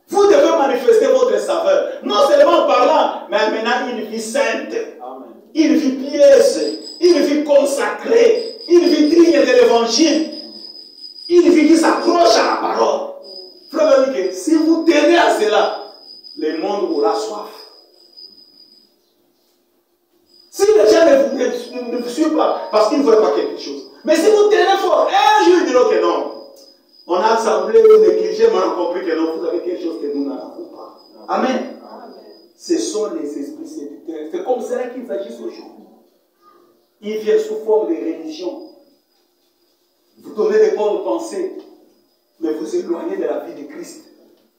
Vous devez manifester votre saveur, non seulement en parlant, mais maintenant une vie sainte, une vie pieuse, une vie consacrée, une vie digne de l'évangile, une vie qui s'accroche à la parole. Frère, que si vous tenez à cela, le monde aura soif. Si les gens ne vous suivent pas, parce qu'ils ne veulent pas quelque chose. Mais si vous tenez fort, un jour ils diront que non. On a assemblé, vous négligez, mais on a compris que non, vous avez quelque chose que nous n'avons pas. Amen. Ce sont les esprits séducteurs. C'est comme cela qu'il s'agit aujourd'hui. Ils viennent sous forme de religion. Vous donnez des bonnes pensées, mais vous éloignez de la vie de Christ.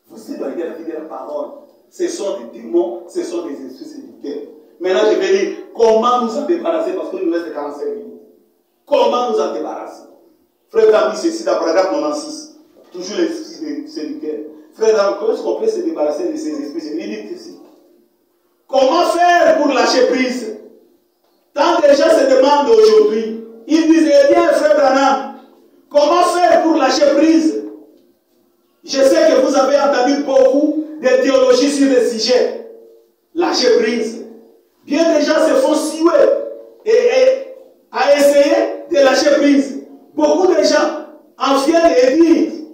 Vous éloignez de la vie de la parole. Ce sont des démons, ce sont des esprits séducteurs. Maintenant, je vais dire comment nous en débarrasser, parce qu'il nous reste 45 minutes. Comment nous en débarrasser? Frère David, ceci dans le paragraphe 96. Toujours les esprits séducteurs. Frère David, comment est-ce qu'on peut se débarrasser de ces esprits séducteurs? Il dit ici. Comment faire pour lâcher prise? Tant de gens se demandent aujourd'hui. Ils disent, eh bien, frère Branham, comment faire pour lâcher prise? Je sais que vous avez entendu beaucoup de théologies sur le sujet. Lâcher prise. Bien des gens se font suer et à essayer de lâcher prise. Beaucoup de gens en viennent et disent,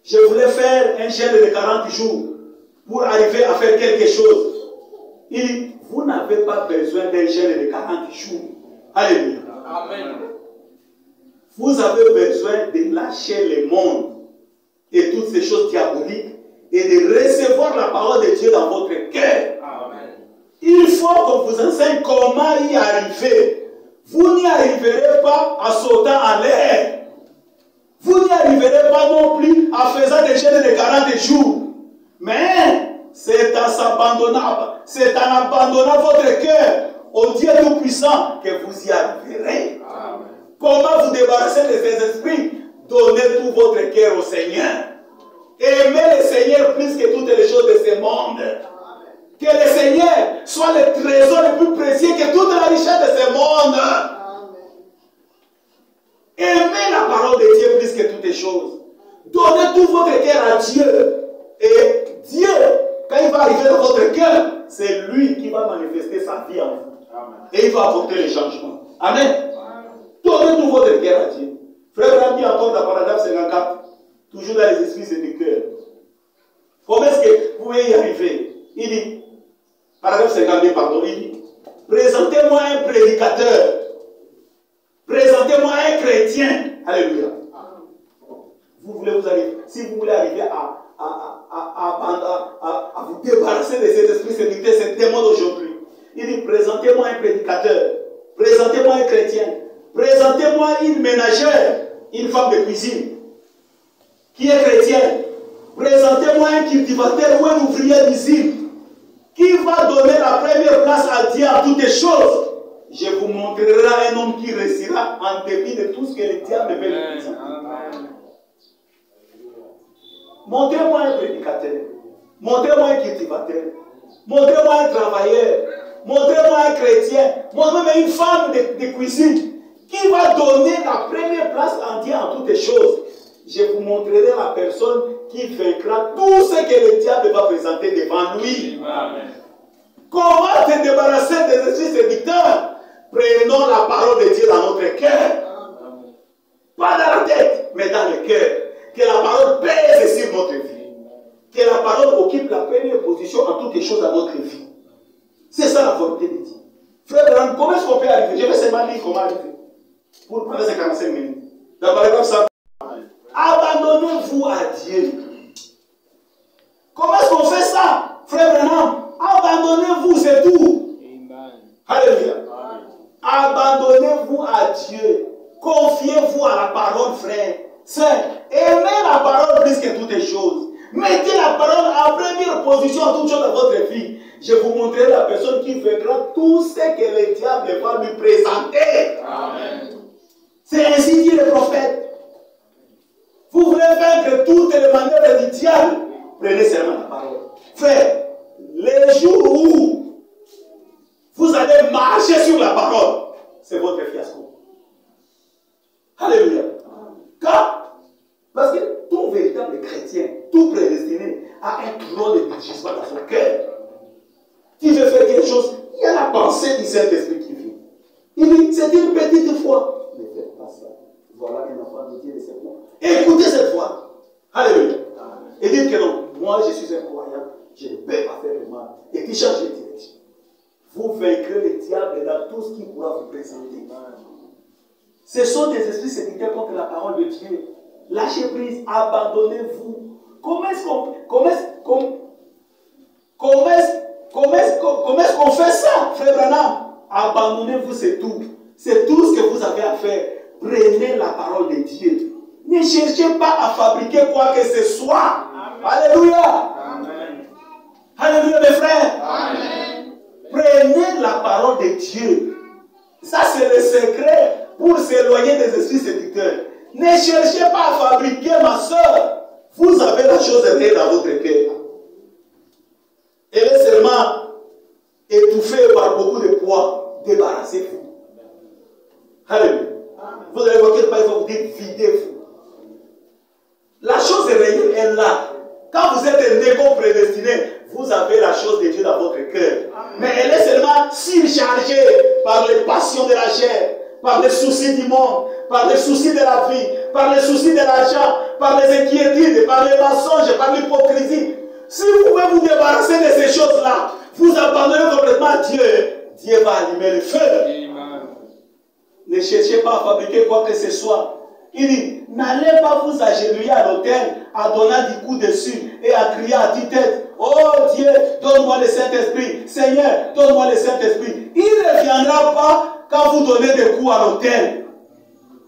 je voulais faire un jeûne de 40 jours pour arriver à faire quelque chose. Il dit, vous n'avez pas besoin d'un jeûne de 40 jours. Alléluia. Amen. Vous avez besoin de lâcher le monde et toutes ces choses diaboliques et de recevoir la parole de Dieu dans votre cœur. Amen. Il faut qu'on vous enseigne comment y arriver. Vous n'y arriverez pas en sautant en l'air. Vous n'y arriverez pas non plus en faisant des jeûnes de 40 jours. Mais c'est en abandonnant votre cœur au Dieu Tout-Puissant que vous y arriverez. Amen. Comment vous débarrasser de ces esprits? Donnez tout votre cœur au Seigneur. Aimez le Seigneur plus que toutes les choses de ce monde. Que le Seigneur soit le trésor le plus précieux que toute la richesse de ce monde. Aimez la parole de Dieu plus que toutes les choses. Donnez tout votre cœur à Dieu. Et Dieu, quand il va arriver dans votre cœur, c'est lui qui va manifester sa vie en vous. Et il va apporter le changement. Amen. Donnez tout votre cœur à Dieu. Frère Branham dit encore dans paragraphe 54, toujours dans les esprits séducteurs. Comment est-ce que vous pouvez y arriver? Il dit, paragraphe 52, pardon, il dit, présentez-moi un prédicateur. Présentez-moi un chrétien. Alléluia. Si vous voulez arriver à vous débarrasser de ces esprits séducteurs, ces démons d'aujourd'hui, il dit, présentez-moi un prédicateur. Présentez-moi un chrétien. Présentez-moi une ménagère, une femme de cuisine, qui est chrétienne. Présentez-moi un cultivateur ou un ouvrier d'usine, qui va donner la première place à Dieu en toutes les choses. Je vous montrerai un homme qui réussira en dépit de tout ce que le diable veut lui dire. Montrez-moi un prédicateur. Montrez-moi un cultivateur. Montrez-moi un travailleur. Montrez-moi un chrétien. Montrez-moi une femme de cuisine qui va donner la première place en Dieu en toutes les choses. Je vous montrerai la personne qui vaincra tout ce que le diable va présenter devant lui. Amen. Comment te débarrasser des esprits séducteurs? Prenons la parole de Dieu dans notre cœur. Pas dans la tête, mais dans le cœur. Que la parole pèse sur notre vie. Que la parole occupe la première position en toutes les choses dans notre vie. C'est ça la volonté de Dieu. Frère Branham, comment est-ce qu'on peut arriver? Je vais seulement lire comment arriver. Pour prendre ces 45 minutes. Dans le paragraphe 100. Abandonnez-vous à Dieu. Comment est-ce qu'on fait ça, frère Branham? Abandonnez-vous, c'est tout. Amen. Alléluia. Abandonnez-vous à Dieu. Confiez-vous à la parole, frère. Sœur, aimez la parole plus que toutes les choses. Mettez la parole en première position en toutes choses dans votre vie. Je vous montrerai la personne qui vaincra tout ce que le diable va lui présenter. Amen. C'est ainsi dit le prophète. Vous voulez vaincre toutes les manières du diable, prenez seulement la parole. Frère, les jours où vous allez marcher sur la parole, c'est votre fiasco. Alléluia. Parce que tout véritable chrétien, tout prédestiné, a un trône de jugement dans son cœur. Tu veux faire quelque chose, il y a la pensée du Saint-Esprit qui vient. Il dit, c'est une petite foi. Ne faites pas ça. Voilà un enfant de Dieu de cette voix. Écoutez cette voix. Alléluia. Et dites que non, moi je suis un croyant, je ne peux pas faire le mal. Et puis changez de direction. Vous vaincrez le diable dans tout ce qui pourra vous présenter. Ce sont des esprits séducteurs contre la parole de Dieu. Lâchez prise, abandonnez-vous. Comment est-ce qu'on fait ça, frère Branham? Abandonnez-vous, c'est tout. C'est tout ce que vous avez à faire. Prenez la parole de Dieu. Ne cherchez pas à fabriquer quoi que ce soit. Alléluia. Amen. Alléluia, mes frères. Amen. Prenez la parole de Dieu. Ça, c'est le secret pour s'éloigner des esprits séducteurs. Ne cherchez pas à fabriquer, ma soeur. Vous avez la chose réelle dans votre cœur. Elle est seulement étouffée par beaucoup de poids. Débarrassez-vous. Alléluia. Vous allez voir quelque part, il faut vous dire, videz-vous. La chose réelle est là. Quand vous êtes né comme prédestiné, vous avez la chose de Dieu dans votre cœur. Mais elle est seulement surchargée par les passions de la chair, par les soucis du monde, par les soucis de la vie, par les soucis de l'argent, par les inquiétudes, par les mensonges, par l'hypocrisie. Si vous pouvez vous débarrasser de ces choses-là, vous abandonnez complètement Dieu. Dieu va allumer le feu. Amen. Ne cherchez pas à fabriquer quoi que ce soit. Il dit, n'allez pas vous agenouiller à l'autel en donnant du coup dessus et à crier à tue-tête. Oh Dieu, donne-moi le Saint-Esprit. Seigneur, donne-moi le Saint-Esprit. Il ne viendra pas quand vous donnez des coups à l'autel.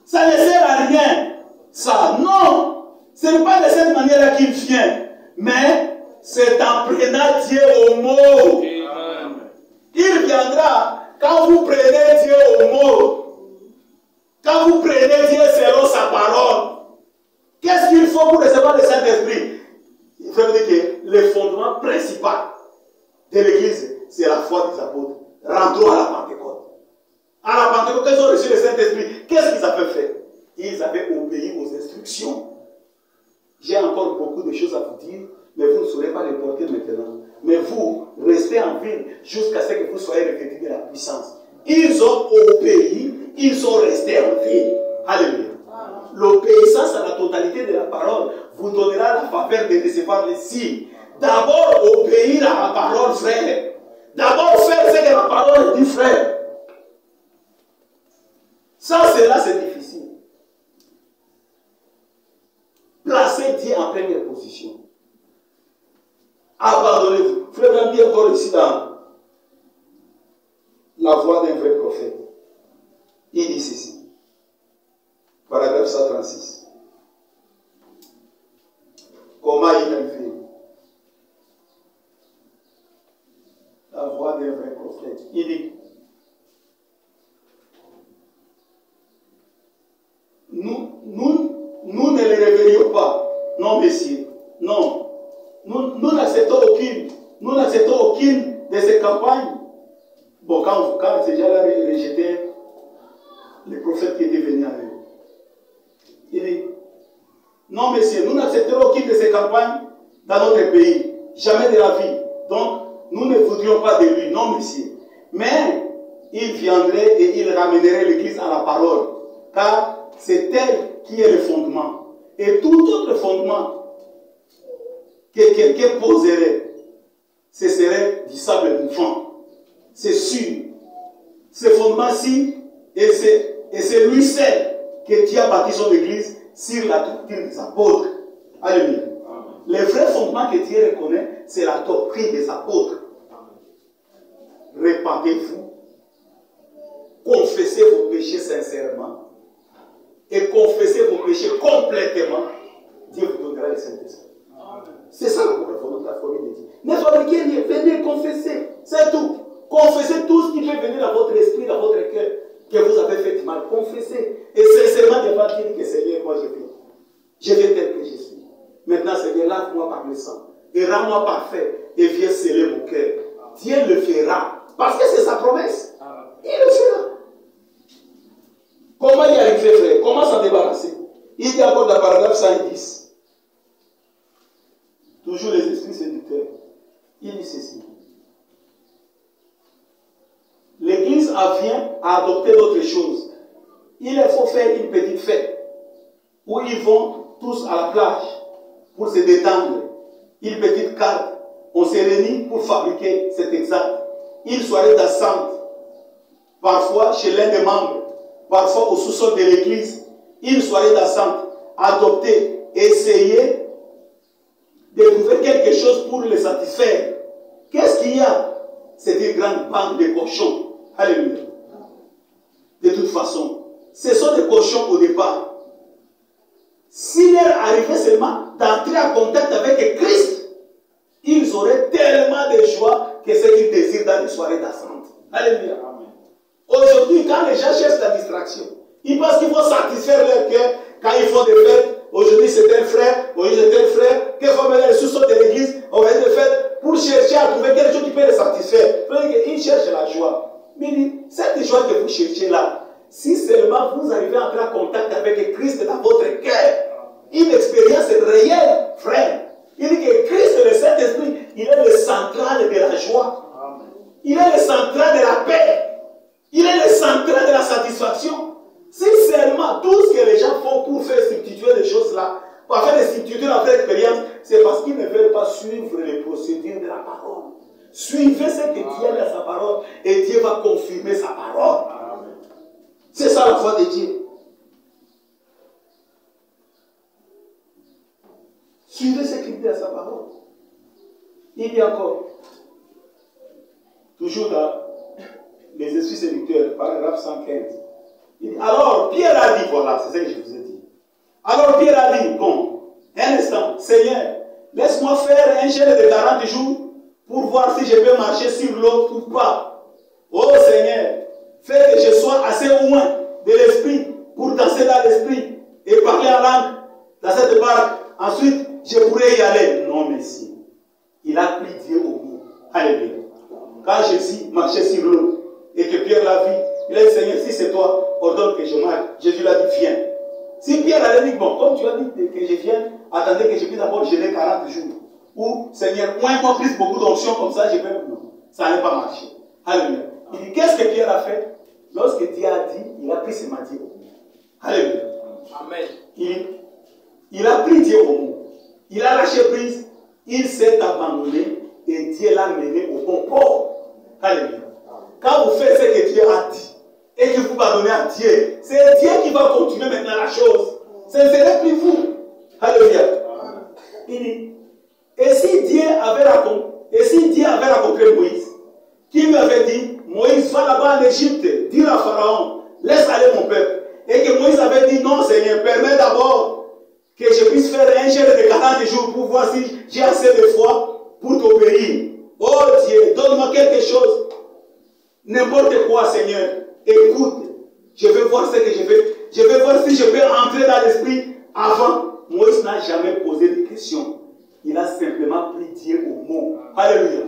Ça ne sert à rien. Ça, non. Ce n'est pas de cette manière-là qu'il vient. Mais c'est en prenant Dieu au mot. Il viendra quand vous prenez Dieu au mot. Quand vous prenez Dieu selon sa parole. Qu'est-ce qu'il faut pour recevoir le Saint-Esprit? Il faut dire que le fondement principal de l'Église, c'est la foi des apôtres. Rentrons à la Pentecôte. À la Pentecôte, quand ils ont reçu le Saint-Esprit, qu'est-ce qu'ils avaient fait? Ils avaient obéi aux instructions. J'ai encore beaucoup de choses à vous dire, mais vous ne saurez pas les porter maintenant. Mais vous, restez en ville jusqu'à ce que vous soyez revêtus de la puissance. Ils ont obéi, ils sont restés en ville. Alléluia. L'obéissance à la totalité de la parole vous donnera la faveur de recevoir les signes. D'abord, obéir à la parole, frère. D'abord, faire ce que la parole dit, frère. Sans cela, c'est difficile. Placez Dieu en première position. Abandonnez-vous. Frère, même dit encore ici dans la voix d'un vrai prophète. Il dit ceci. Paragraphe 136. Comment il a fait? La voix d'un vrai prophète. Il dit, nous ne les réveillons pas. Non, messieurs. Non. Nous n'acceptons aucune de ces campagnes. Bon, quand ces gens-là rejetaient les prophètes qui étaient venus à eux. Il dit, non, messieurs, nous n'accepterons aucune de ces campagnes dans notre pays. Jamais de la vie. Donc, nous ne voudrions pas de lui. Non, messieurs. Mais, il viendrait et il ramènerait l'Église à la parole. Car c'est elle qui est le fondement. Et tout autre fondement que quelqu'un poserait, ce serait du sable mouvant. C'est sûr. ce fondement-ci, et c'est lui seul que Dieu a bâti son église sur la doctrine des apôtres. Alléluia. Le vrai fondement que Dieu reconnaît, c'est la doctrine des apôtres. Répandez-vous, confessez vos péchés sincèrement et confessez vos péchés complètement. Dieu vous donnera le Saint-Esprit. C'est ça la formule de Dieu. Ne fabriquez rien, venez confesser, c'est tout. Confessez tout ce qui peut venir dans votre esprit, dans votre cœur, que vous avez fait du mal. Confessez. Et sincèrement devant Dieu, que Seigneur, moi je vais tel que je suis. Maintenant, Seigneur, lave-moi par le sang et rends-moi parfait et viens sceller mon cœur. Dieu le fera. Parce que c'est sa promesse. Il le fera. Comment y arriver, frère? Comment s'en débarrasser? Il dit encore dans le paragraphe 110. Toujours les esprits séducteurs. Il dit ceci. L'Église vient à adopter d'autres choses. Il faut faire une petite fête où ils vont tous à la plage pour se détendre. Une petite carte. On se réunit pour fabriquer cet exact. Une soirée d'assente. Parfois chez l'un des membres. Parfois au sous-sol de l'église. Une soirée d'assente. Adopter. Essayer de trouver quelque chose pour les satisfaire. Qu'est-ce qu'il y a? C'est une grande bande de cochons. Alléluia. De toute façon, ce sont des cochons au départ. S'il leur arrivait seulement d'entrer en contact avec Christ, ils auraient tellement de joie que c'est qu'ils désirent dans les soirées d'assente. Alléluia. Aujourd'hui, quand les gens cherchent la distraction, ils pensent qu'ils vont satisfaire leur cœur quand ils font des fêtes. Aujourd'hui, c'est un frère, aujourd'hui, c'est un frère. Qu'il faut mener les sous-sols de l'église, on va des fêtes pour chercher à trouver quelque chose qui peut les satisfaire. Ils cherchent la joie. Mais il dit, cette joie que vous cherchez là, si seulement vous arrivez à entrer en contact avec Christ dans votre cœur, une expérience réelle, frère. Il dit que Christ, le Saint-Esprit, il est le central de la joie. Il est le central de la paix. Il est le central de la satisfaction. Si seulement tout ce que les gens font pour faire substituer les choses là, pour faire des substituer leur expérience, c'est parce qu'ils ne veulent pas suivre les procédures de la parole. Suivez ce que Dieu a dans sa parole et Dieu va confirmer sa parole. C'est ça la foi de Dieu. Suivez ce qu'il dit dans sa parole. Il dit encore, toujours dans les esprits séducteurs, paragraphe 115. Il dit, alors Pierre a dit, voilà, c'est ce que je vous ai dit. Alors Pierre a dit, bon, un instant, Seigneur, laisse-moi faire un jeûne de 40 jours pour voir si je peux marcher sur l'eau ou pas. Oh Seigneur, fais que je sois assez loin de l'esprit pour danser dans l'esprit et parler en langue dans cette barque. Ensuite, je pourrais y aller. Non, merci. Il a pris Dieu au mot. Alléluia. Quand Jésus marchait sur l'eau et que Pierre l'a vu, il a dit, Seigneur, si c'est toi, ordonne que je marche. Jésus l'a dit, viens. Si Pierre avait dit, bon, comme tu as dit que je vienne, attendez que je puisse d'abord jeûner 40 jours. Ou, Seigneur, moi, plus beaucoup d'options comme ça, je peux. Non, ça n'a pas marché. Alléluia. Il dit, qu'est-ce que Pierre a fait? Lorsque Dieu a dit, il a pris ses matières au mot. Alléluia. Amen. Il a pris Dieu au mot. Il a lâché prise. Il s'est abandonné et Dieu l'a mené au bon port. Alléluia. Quand vous faites ce que Dieu a dit et que vous pardonnez à Dieu, c'est Dieu qui va continuer maintenant la chose. Ce ne serait plus vous. Alléluia. Il dit, et si Dieu avait rencontré Moïse, qui lui avait dit, Moïse, va là-bas en Égypte, dis à Pharaon, laisse aller mon peuple. Et que Moïse avait dit, non Seigneur, permets d'abord que je puisse faire un jeûne de 40 jours pour voir si j'ai assez de foi pour t'obéir. Oh Dieu, donne-moi quelque chose. N'importe quoi, Seigneur. Écoute, je vais voir ce que je vais. Je vais voir si je peux entrer dans l'esprit avant. Moïse n'a jamais posé de questions. Il a simplement pris Dieu au mot. Alléluia.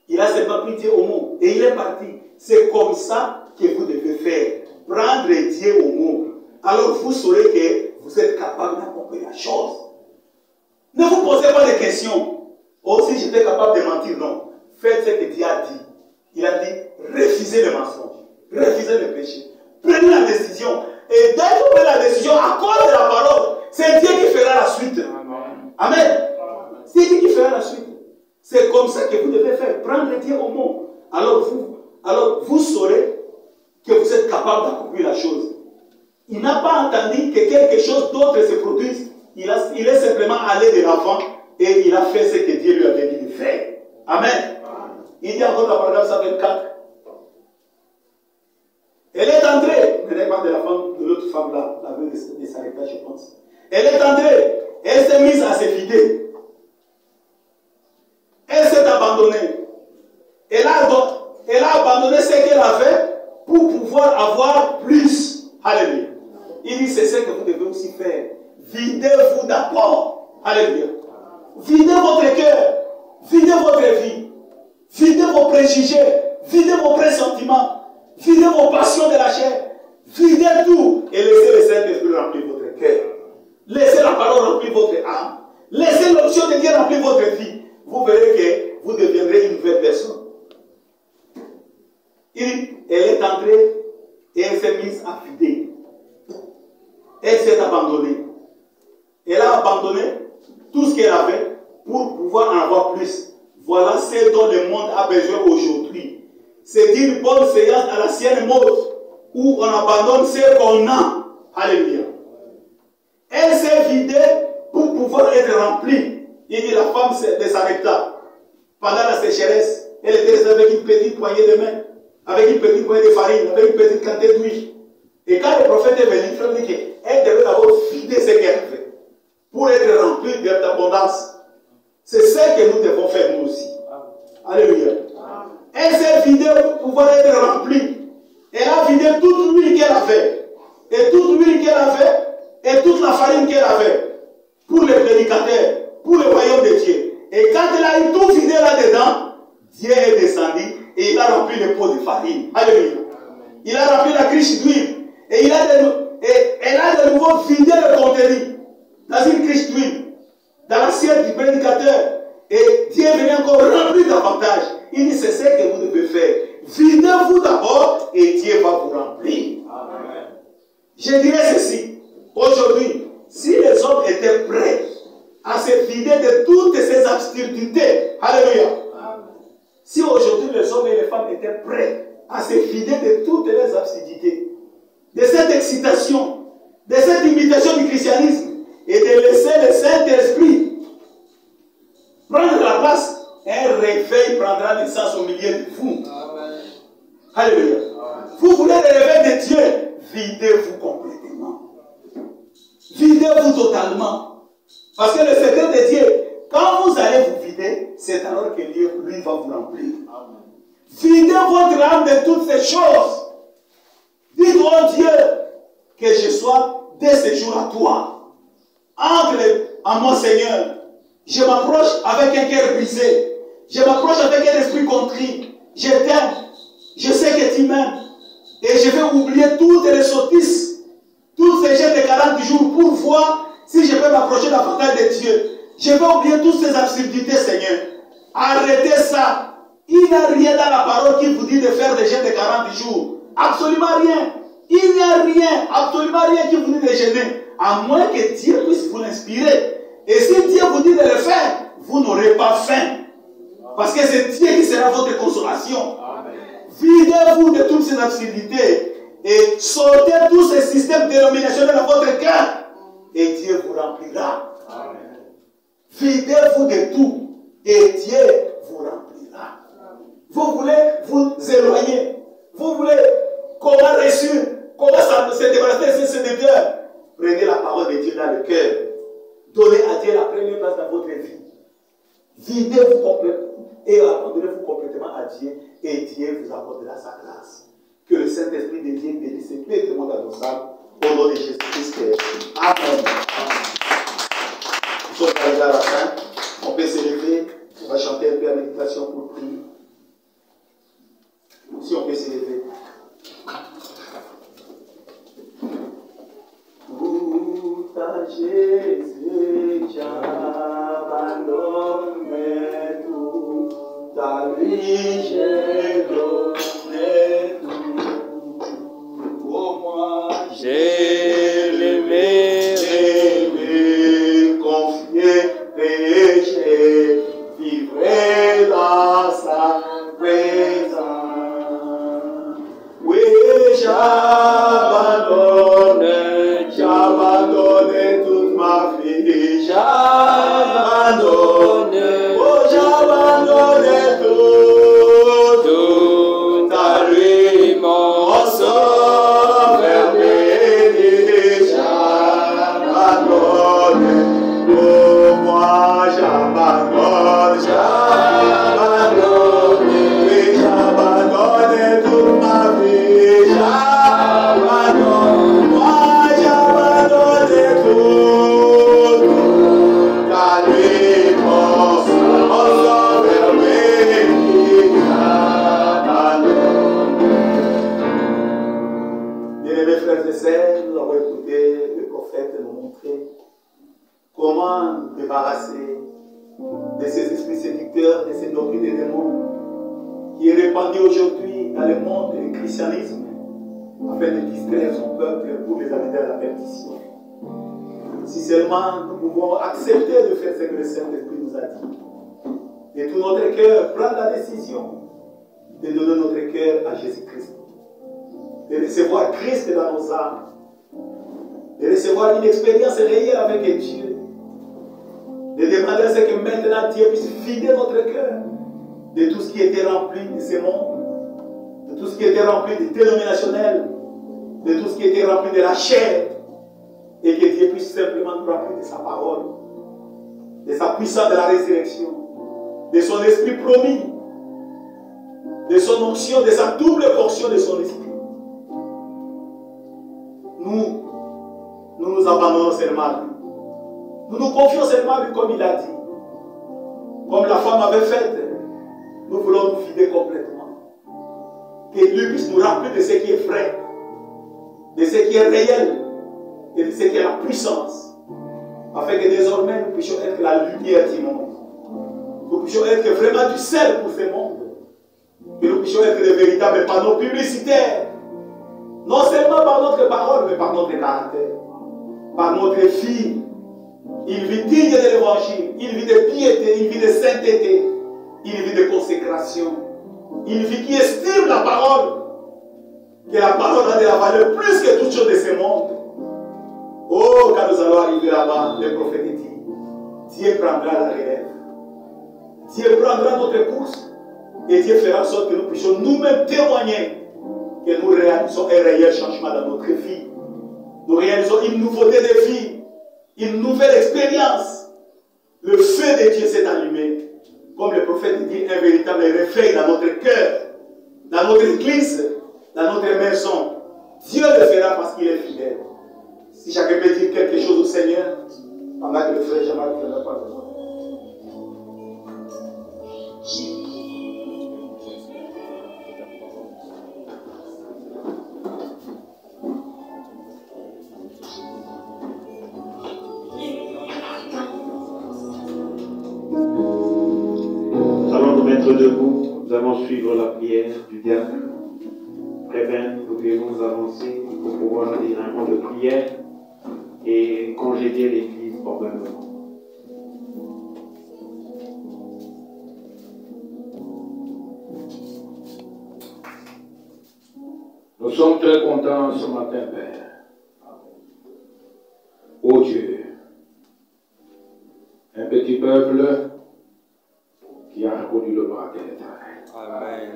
Il a simplement pris Dieu au mot. Et il est parti. C'est comme ça que vous devez faire. Prendre Dieu au mot. Alors vous saurez que vous êtes capable d'accomplir la chose. Ne vous posez pas de questions. Oh, si j'étais capable de mentir, non. Faites ce que Dieu a dit. Il a dit, refusez le mensonge. Refusez le péché. Prenez la décision. Et dès que vous prenez la décision, à cause de la parole, c'est Dieu qui fera la suite. Amen. C'est Dieu qui fera la suite. C'est comme ça que vous devez faire. Prendre Dieu au mot. Alors vous saurez Il n'a pas entendu que quelque chose d'autre se produise. Il est simplement allé de l'avant et il a fait ce que Dieu lui avait dit de faire. Amen. Il dit encore dans le paragraphe 124. Elle est entrée, mais n'est pas de la femme, de l'autre femme là, la veuve de Sarepta, je pense. Elle est entrée, elle s'est mise à se vider. Elle s'est abandonnée. Elle a abandonné ce qu'elle avait pour pouvoir avoir plus. Alléluia. Il dit, c'est ce que vous devez aussi faire. Videz-vous d'abord. Alléluia. Videz votre cœur. Videz votre vie. Videz vos préjugés. Videz vos pressentiments. Videz vos passions de la chair. Videz tout. Et laissez le Saint-Esprit remplir votre cœur. Laissez la parole remplir votre âme. Laissez l'option de Dieu remplir votre vie. Vous verrez que vous deviendrez une nouvelle personne. Elle est entrée et elle s'est mise à vider. Elle s'est abandonnée. Elle a abandonné tout ce qu'elle avait pour pouvoir en avoir plus. Voilà ce dont le monde a besoin aujourd'hui. C'est une bonne séance à l'ancienne mode où on abandonne ce qu'on a. Alléluia. Elle s'est vidée pour pouvoir être remplie. Il dit la femme de Sarepta, pendant la sécheresse, elle était restée avec une petite poignée de main, avec une petite poignée de farine, avec une petite quantité d'huile. Et quand le prophète est venu, il dit qu'elle devait d'abord vider ce qu'elle avait pour être remplie d'abondance. C'est ce que nous devons faire nous aussi. Alléluia. Elle s'est vidée pour pouvoir être remplie. Elle a vidé toute l'huile qu'elle avait. Et toute l'huile qu'elle avait, et toute la farine qu'elle avait, pour les prédicateurs, pour le royaume de Dieu. Et quand elle a eu tout vidé là-dedans, Dieu est descendu et il a rempli le pot de farine. Alléluia. Il a rempli la criche d'huile. Et elle a de nouveau vidé le contenu dans une criche d'huile, dans l'assiette du prédicateur. Et Dieu est venu encore remplir davantage. Il dit, c'est ce que vous devez faire. Videz-vous d'abord et Dieu va vous remplir. Amen. Je dirais ceci. Aujourd'hui, si les hommes étaient prêts à se vider de toutes ces absurdités, alléluia. Amen. Si aujourd'hui les hommes et les femmes étaient prêts à se vider de toutes les absurdités, de cette excitation, de cette imitation du christianisme, et de laisser le Saint-Esprit prendre la place, un réveil prendra naissance au milieu de vous. Amen. Alléluia. Amen. Vous voulez le réveil de Dieu, videz-vous complètement. Videz-vous totalement. Parce que le secret de Dieu, quand vous allez vous vider, c'est alors que Dieu, lui, va vous remplir. Amen. Videz votre âme de toutes ces choses. Dites, oh Dieu, que je sois dès ce jour à toi. Entre à moi, Seigneur. Je m'approche avec un cœur brisé. Je m'approche avec un esprit contrit. Je t'aime. Je sais que tu m'aimes. Et je vais oublier toutes les sottises, tous ces jets de 40 jours pour voir si je peux m'approcher davantage de Dieu. Je vais oublier toutes ces absurdités, Seigneur. Arrêtez ça. Il n'y a rien dans la parole qui vous dit de faire des jeûnes de 40 jours. Absolument rien. Il n'y a rien, absolument rien qui vous dit de jeûner. À moins que Dieu puisse vous l'inspirer. Et si Dieu vous dit de le faire, vous n'aurez pas faim. Parce que c'est Dieu qui sera votre consolation. Videz-vous de toutes ces absurdités et sortez tous ces systèmes dénominationnels dans votre cœur. Et Dieu vous remplira. Videz-vous de tout et Dieu vous remplira. Vous voulez vous éloigner. Vous voulez comment réussir, comment se débarrasser de ces déteurs. Prenez la parole de Dieu dans le cœur. Donnez à Dieu la première place dans votre vie. Videz-vous complètement et abandonnez-vous complètement à Dieu et Dieu vous apportera sa grâce. Que le Saint-Esprit de Dieu bénisse pleinement dans nos âmes au nom de Jésus-Christ. Amen. Nous sommes arrivés à la fin. On peut s'élever. On va chanter un peu la méditation pour prier. Si on peut s'élever. Tout à Jésus, j'abandonne tout. Ta vie, j'ai donné tout. Pour moi, j'ai levé, confié, péché, vivrai dans sa présence. Oui, j'abandonne. fait, nous avons écouté le prophète nous montrer comment nous débarrasser de ces esprits séducteurs, de ces doctrines des démons qui est répandu aujourd'hui dans le monde du christianisme afin de distraire son peuple pour les amener à la perdition. Si seulement nous pouvons accepter de faire ce que le Saint-Esprit nous a dit, de tout notre cœur, prendre la décision de donner notre cœur à Jésus-Christ, de recevoir Christ dans nos âmes, de recevoir une expérience réelle avec Dieu, de demander à ce que maintenant Dieu puisse vider notre cœur de tout ce qui était rempli de ce monde, de tout ce qui était rempli de dénominationnel, de tout ce qui était rempli de la chair, et que Dieu puisse simplement nous remplir de sa parole, de sa puissance de la résurrection, de son esprit promis, de son onction, de sa double portion de son esprit. Nous abandonnons seulement à lui. Nous nous confions seulement à lui comme il a dit. Comme la femme avait fait, nous voulons nous vider complètement. Que lui puisse nous rappeler de ce qui est vrai, de ce qui est réel, et de ce qui est la puissance. Afin que désormais nous puissions être la lumière du monde. Nous puissions être vraiment du sel pour ce monde. Que nous puissions être de véritables panneaux publicitaires. Non seulement par notre parole, mais par notre caractère. Par notre vie. Il vit digne de l'évangile. Il vit de piété. Il vit de sainteté. Il vit de consécration. Il vit qui estime la parole. Que la parole a de la valeur plus que toute chose de ce monde. Oh, quand nous allons arriver là-bas, le prophète dit, Dieu prendra la relève. Dieu prendra notre course. Et Dieu fera en sorte que nous puissions nous-mêmes témoigner que nous réalisons un réel changement dans notre vie. Nous réalisons une nouveauté de vie, une nouvelle expérience. Le feu de Dieu s'est allumé. Comme le prophète dit, un véritable réveil dans notre cœur, dans notre église, dans notre maison. Dieu le fera parce qu'il est fidèle. Si chacun peut dire quelque chose au Seigneur, pendant que le frère Jean-Marc ne va pas le voir. Debout, nous allons suivre la prière du diacre. Très bien, nous devons nous avancer pour pouvoir dire un mot de prière et congédier l'église formellement. Nous sommes très contents ce matin, Père. Ô Dieu, un petit peuple qui a reconnu le bras de l'Éternel. Amen.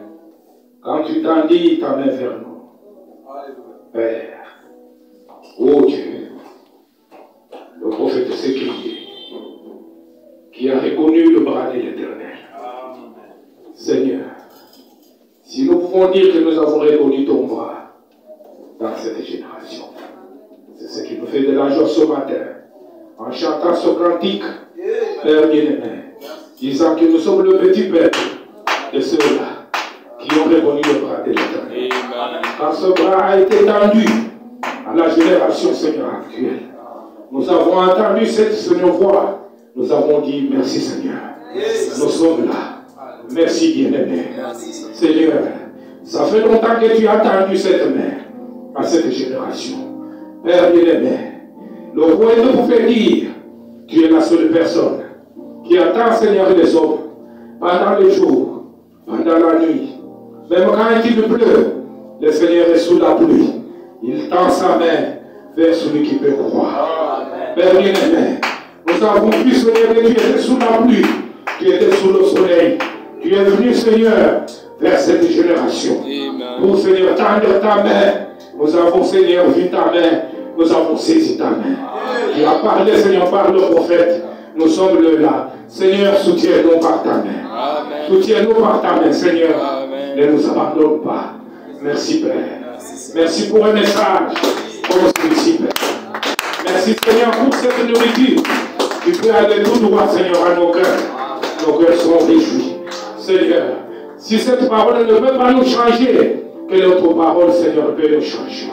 Quand tu t'en dis ta main vers nous, Père, ô Dieu, le prophète s'est crié, qui a reconnu le bras de l'Éternel. Seigneur, si nous pouvons dire que nous avons reconnu ton bras dans cette génération, c'est ce qui nous fait de la joie ce matin, en chantant ce cantique, Père bien-aimé, disant que nous sommes le petit peuple de ceux-là qui ont reconnu le bras de l'Éternel. Quand ce bras a été tendu à la génération, Seigneur, actuelle, nous avons entendu cette Seigneur voix, nous avons dit merci Seigneur. Nous sommes là. Merci bien-aimé. Seigneur, ça fait longtemps que tu as tendu cette main à cette génération. Père bien-aimé, le roi ne pouvait dire, tu es la seule personne qui attend, Seigneur, les hommes, pendant les jours, pendant la nuit. Même quand il pleut, le Seigneur est sous la pluie. Il tend sa main vers celui qui peut croire. Père bien-aimé, nous avons vu, Seigneur, que tu étais sous la pluie, tu étais sous le soleil. Tu es venu, Seigneur, vers cette génération. Pour, Seigneur, tendre ta main. Nous avons, Seigneur, vu ta main. Nous avons saisi ta main. Tu as parlé, Seigneur, par le prophète. Nous sommes là. Seigneur, soutiens-nous par ta main. Soutiens-nous par ta main, Seigneur. Amen. Ne nous abandonne pas. Merci, Père. Merci pour un message comme celui-ci, Père. Merci, Seigneur, pour cette nourriture. Tu peux aller tout droit, Seigneur, à nos cœurs. Nos cœurs sont réjouis. Seigneur, si cette parole ne peut pas nous changer, que notre parole, Seigneur, peut nous changer.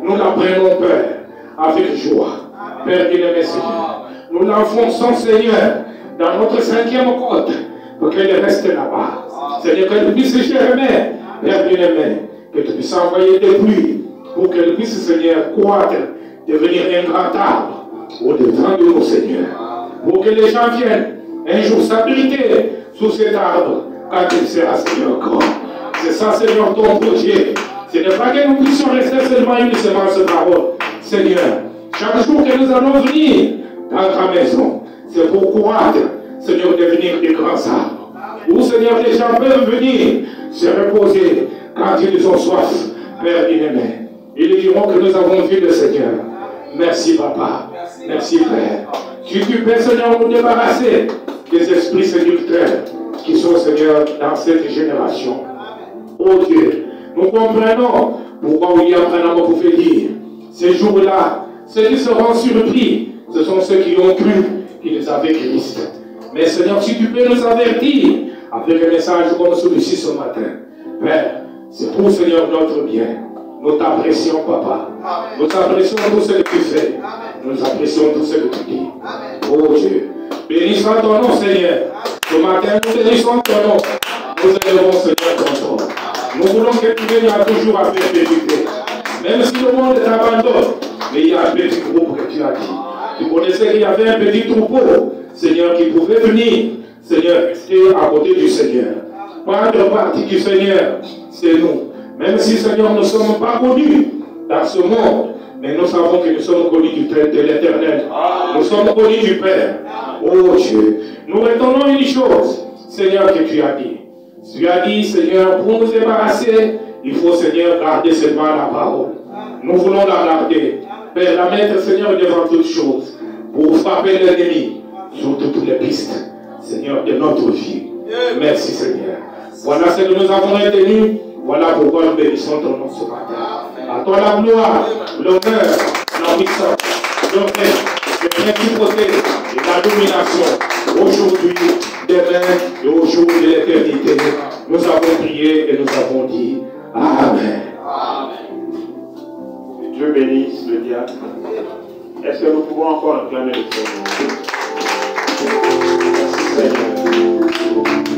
nous la prenons, Père, avec joie. Père bien-aimé, Seigneur, nous l'enfonçons, Seigneur, dans notre 5e côte, pour qu'elle reste là-bas. Seigneur, qu'elle puisse germer, Père bien-aimé, que tu puisses envoyer des pluies, pour qu'elle puisse, Seigneur, croître, devenir un grand arbre, au-devant de nous, Seigneur. Pour que les gens viennent un jour s'abriter sous cet arbre, quand il sera, Seigneur, grand. C'est ça, Seigneur, ton projet. Ce n'est pas que nous puissions rester seulement une semence de parole. Seigneur, chaque jour que nous allons venir dans ta maison, c'est pour croître, Seigneur, devenir des grands arbres. Où, Seigneur, les gens peuvent venir se reposer quand ils ont soif, Père bien-aimé. Ils diront que nous avons vu le Seigneur. Merci, Papa. Merci, Père. Si tu peux, Seigneur, nous débarrasser des esprits séducteurs qui sont, Seigneur, dans cette génération. Oh Dieu, nous comprenons pourquoi William Branham pouvait dire, ces jours-là, ceux qui seront surpris, ce sont ceux qui ont cru qu'ils avaient Christ. Mais Seigneur, si tu peux nous avertir avec un message comme celui-ci ce matin, Père, c'est pour, Seigneur, notre bien. Nous t'apprécions, Papa. Nous apprécions tout ce que tu fais. Nous apprécions tout ce que tu dis. Oh Dieu, béni soit ton nom, Seigneur. Ce matin, nous bénissons ton nom. Nous élevons, Seigneur, ton nom. Nous voulons que tu viennes toujours à perpétuité. Même si le monde t'abandonne, mais il y a un petit groupe que tu as dit. Tu connaissais qu'il y avait un petit troupeau, Seigneur, qui pouvait venir, Seigneur, rester à côté du Seigneur. Prendre partie du Seigneur, c'est nous. Même si, Seigneur, nous ne sommes pas connus dans ce monde, mais nous savons que nous sommes connus de l'Éternel. Nous sommes connus du Père. Oh Dieu, nous retenons une chose, Seigneur, que tu as dit. Tu as dit, Seigneur, pour nous débarrasser, il faut, Seigneur, garder seulement la parole. Nous voulons la garder. Père, la mettre, Seigneur, devant toutes choses, pour frapper l'ennemi sur toutes les pistes, Seigneur, de notre vie. Merci, Seigneur. Voilà ce que nous avons retenu. Voilà pourquoi nous bénissons ton nom ce matin. À toi la gloire, l'honneur, la puissance, le principauté et la domination, aujourd'hui, demain et au jour de l'éternité. Nous avons prié et nous avons dit Amen. Que Dieu bénisse le diable. Est-ce que nous pouvons encore acclamer le Seigneur? Merci Seigneur.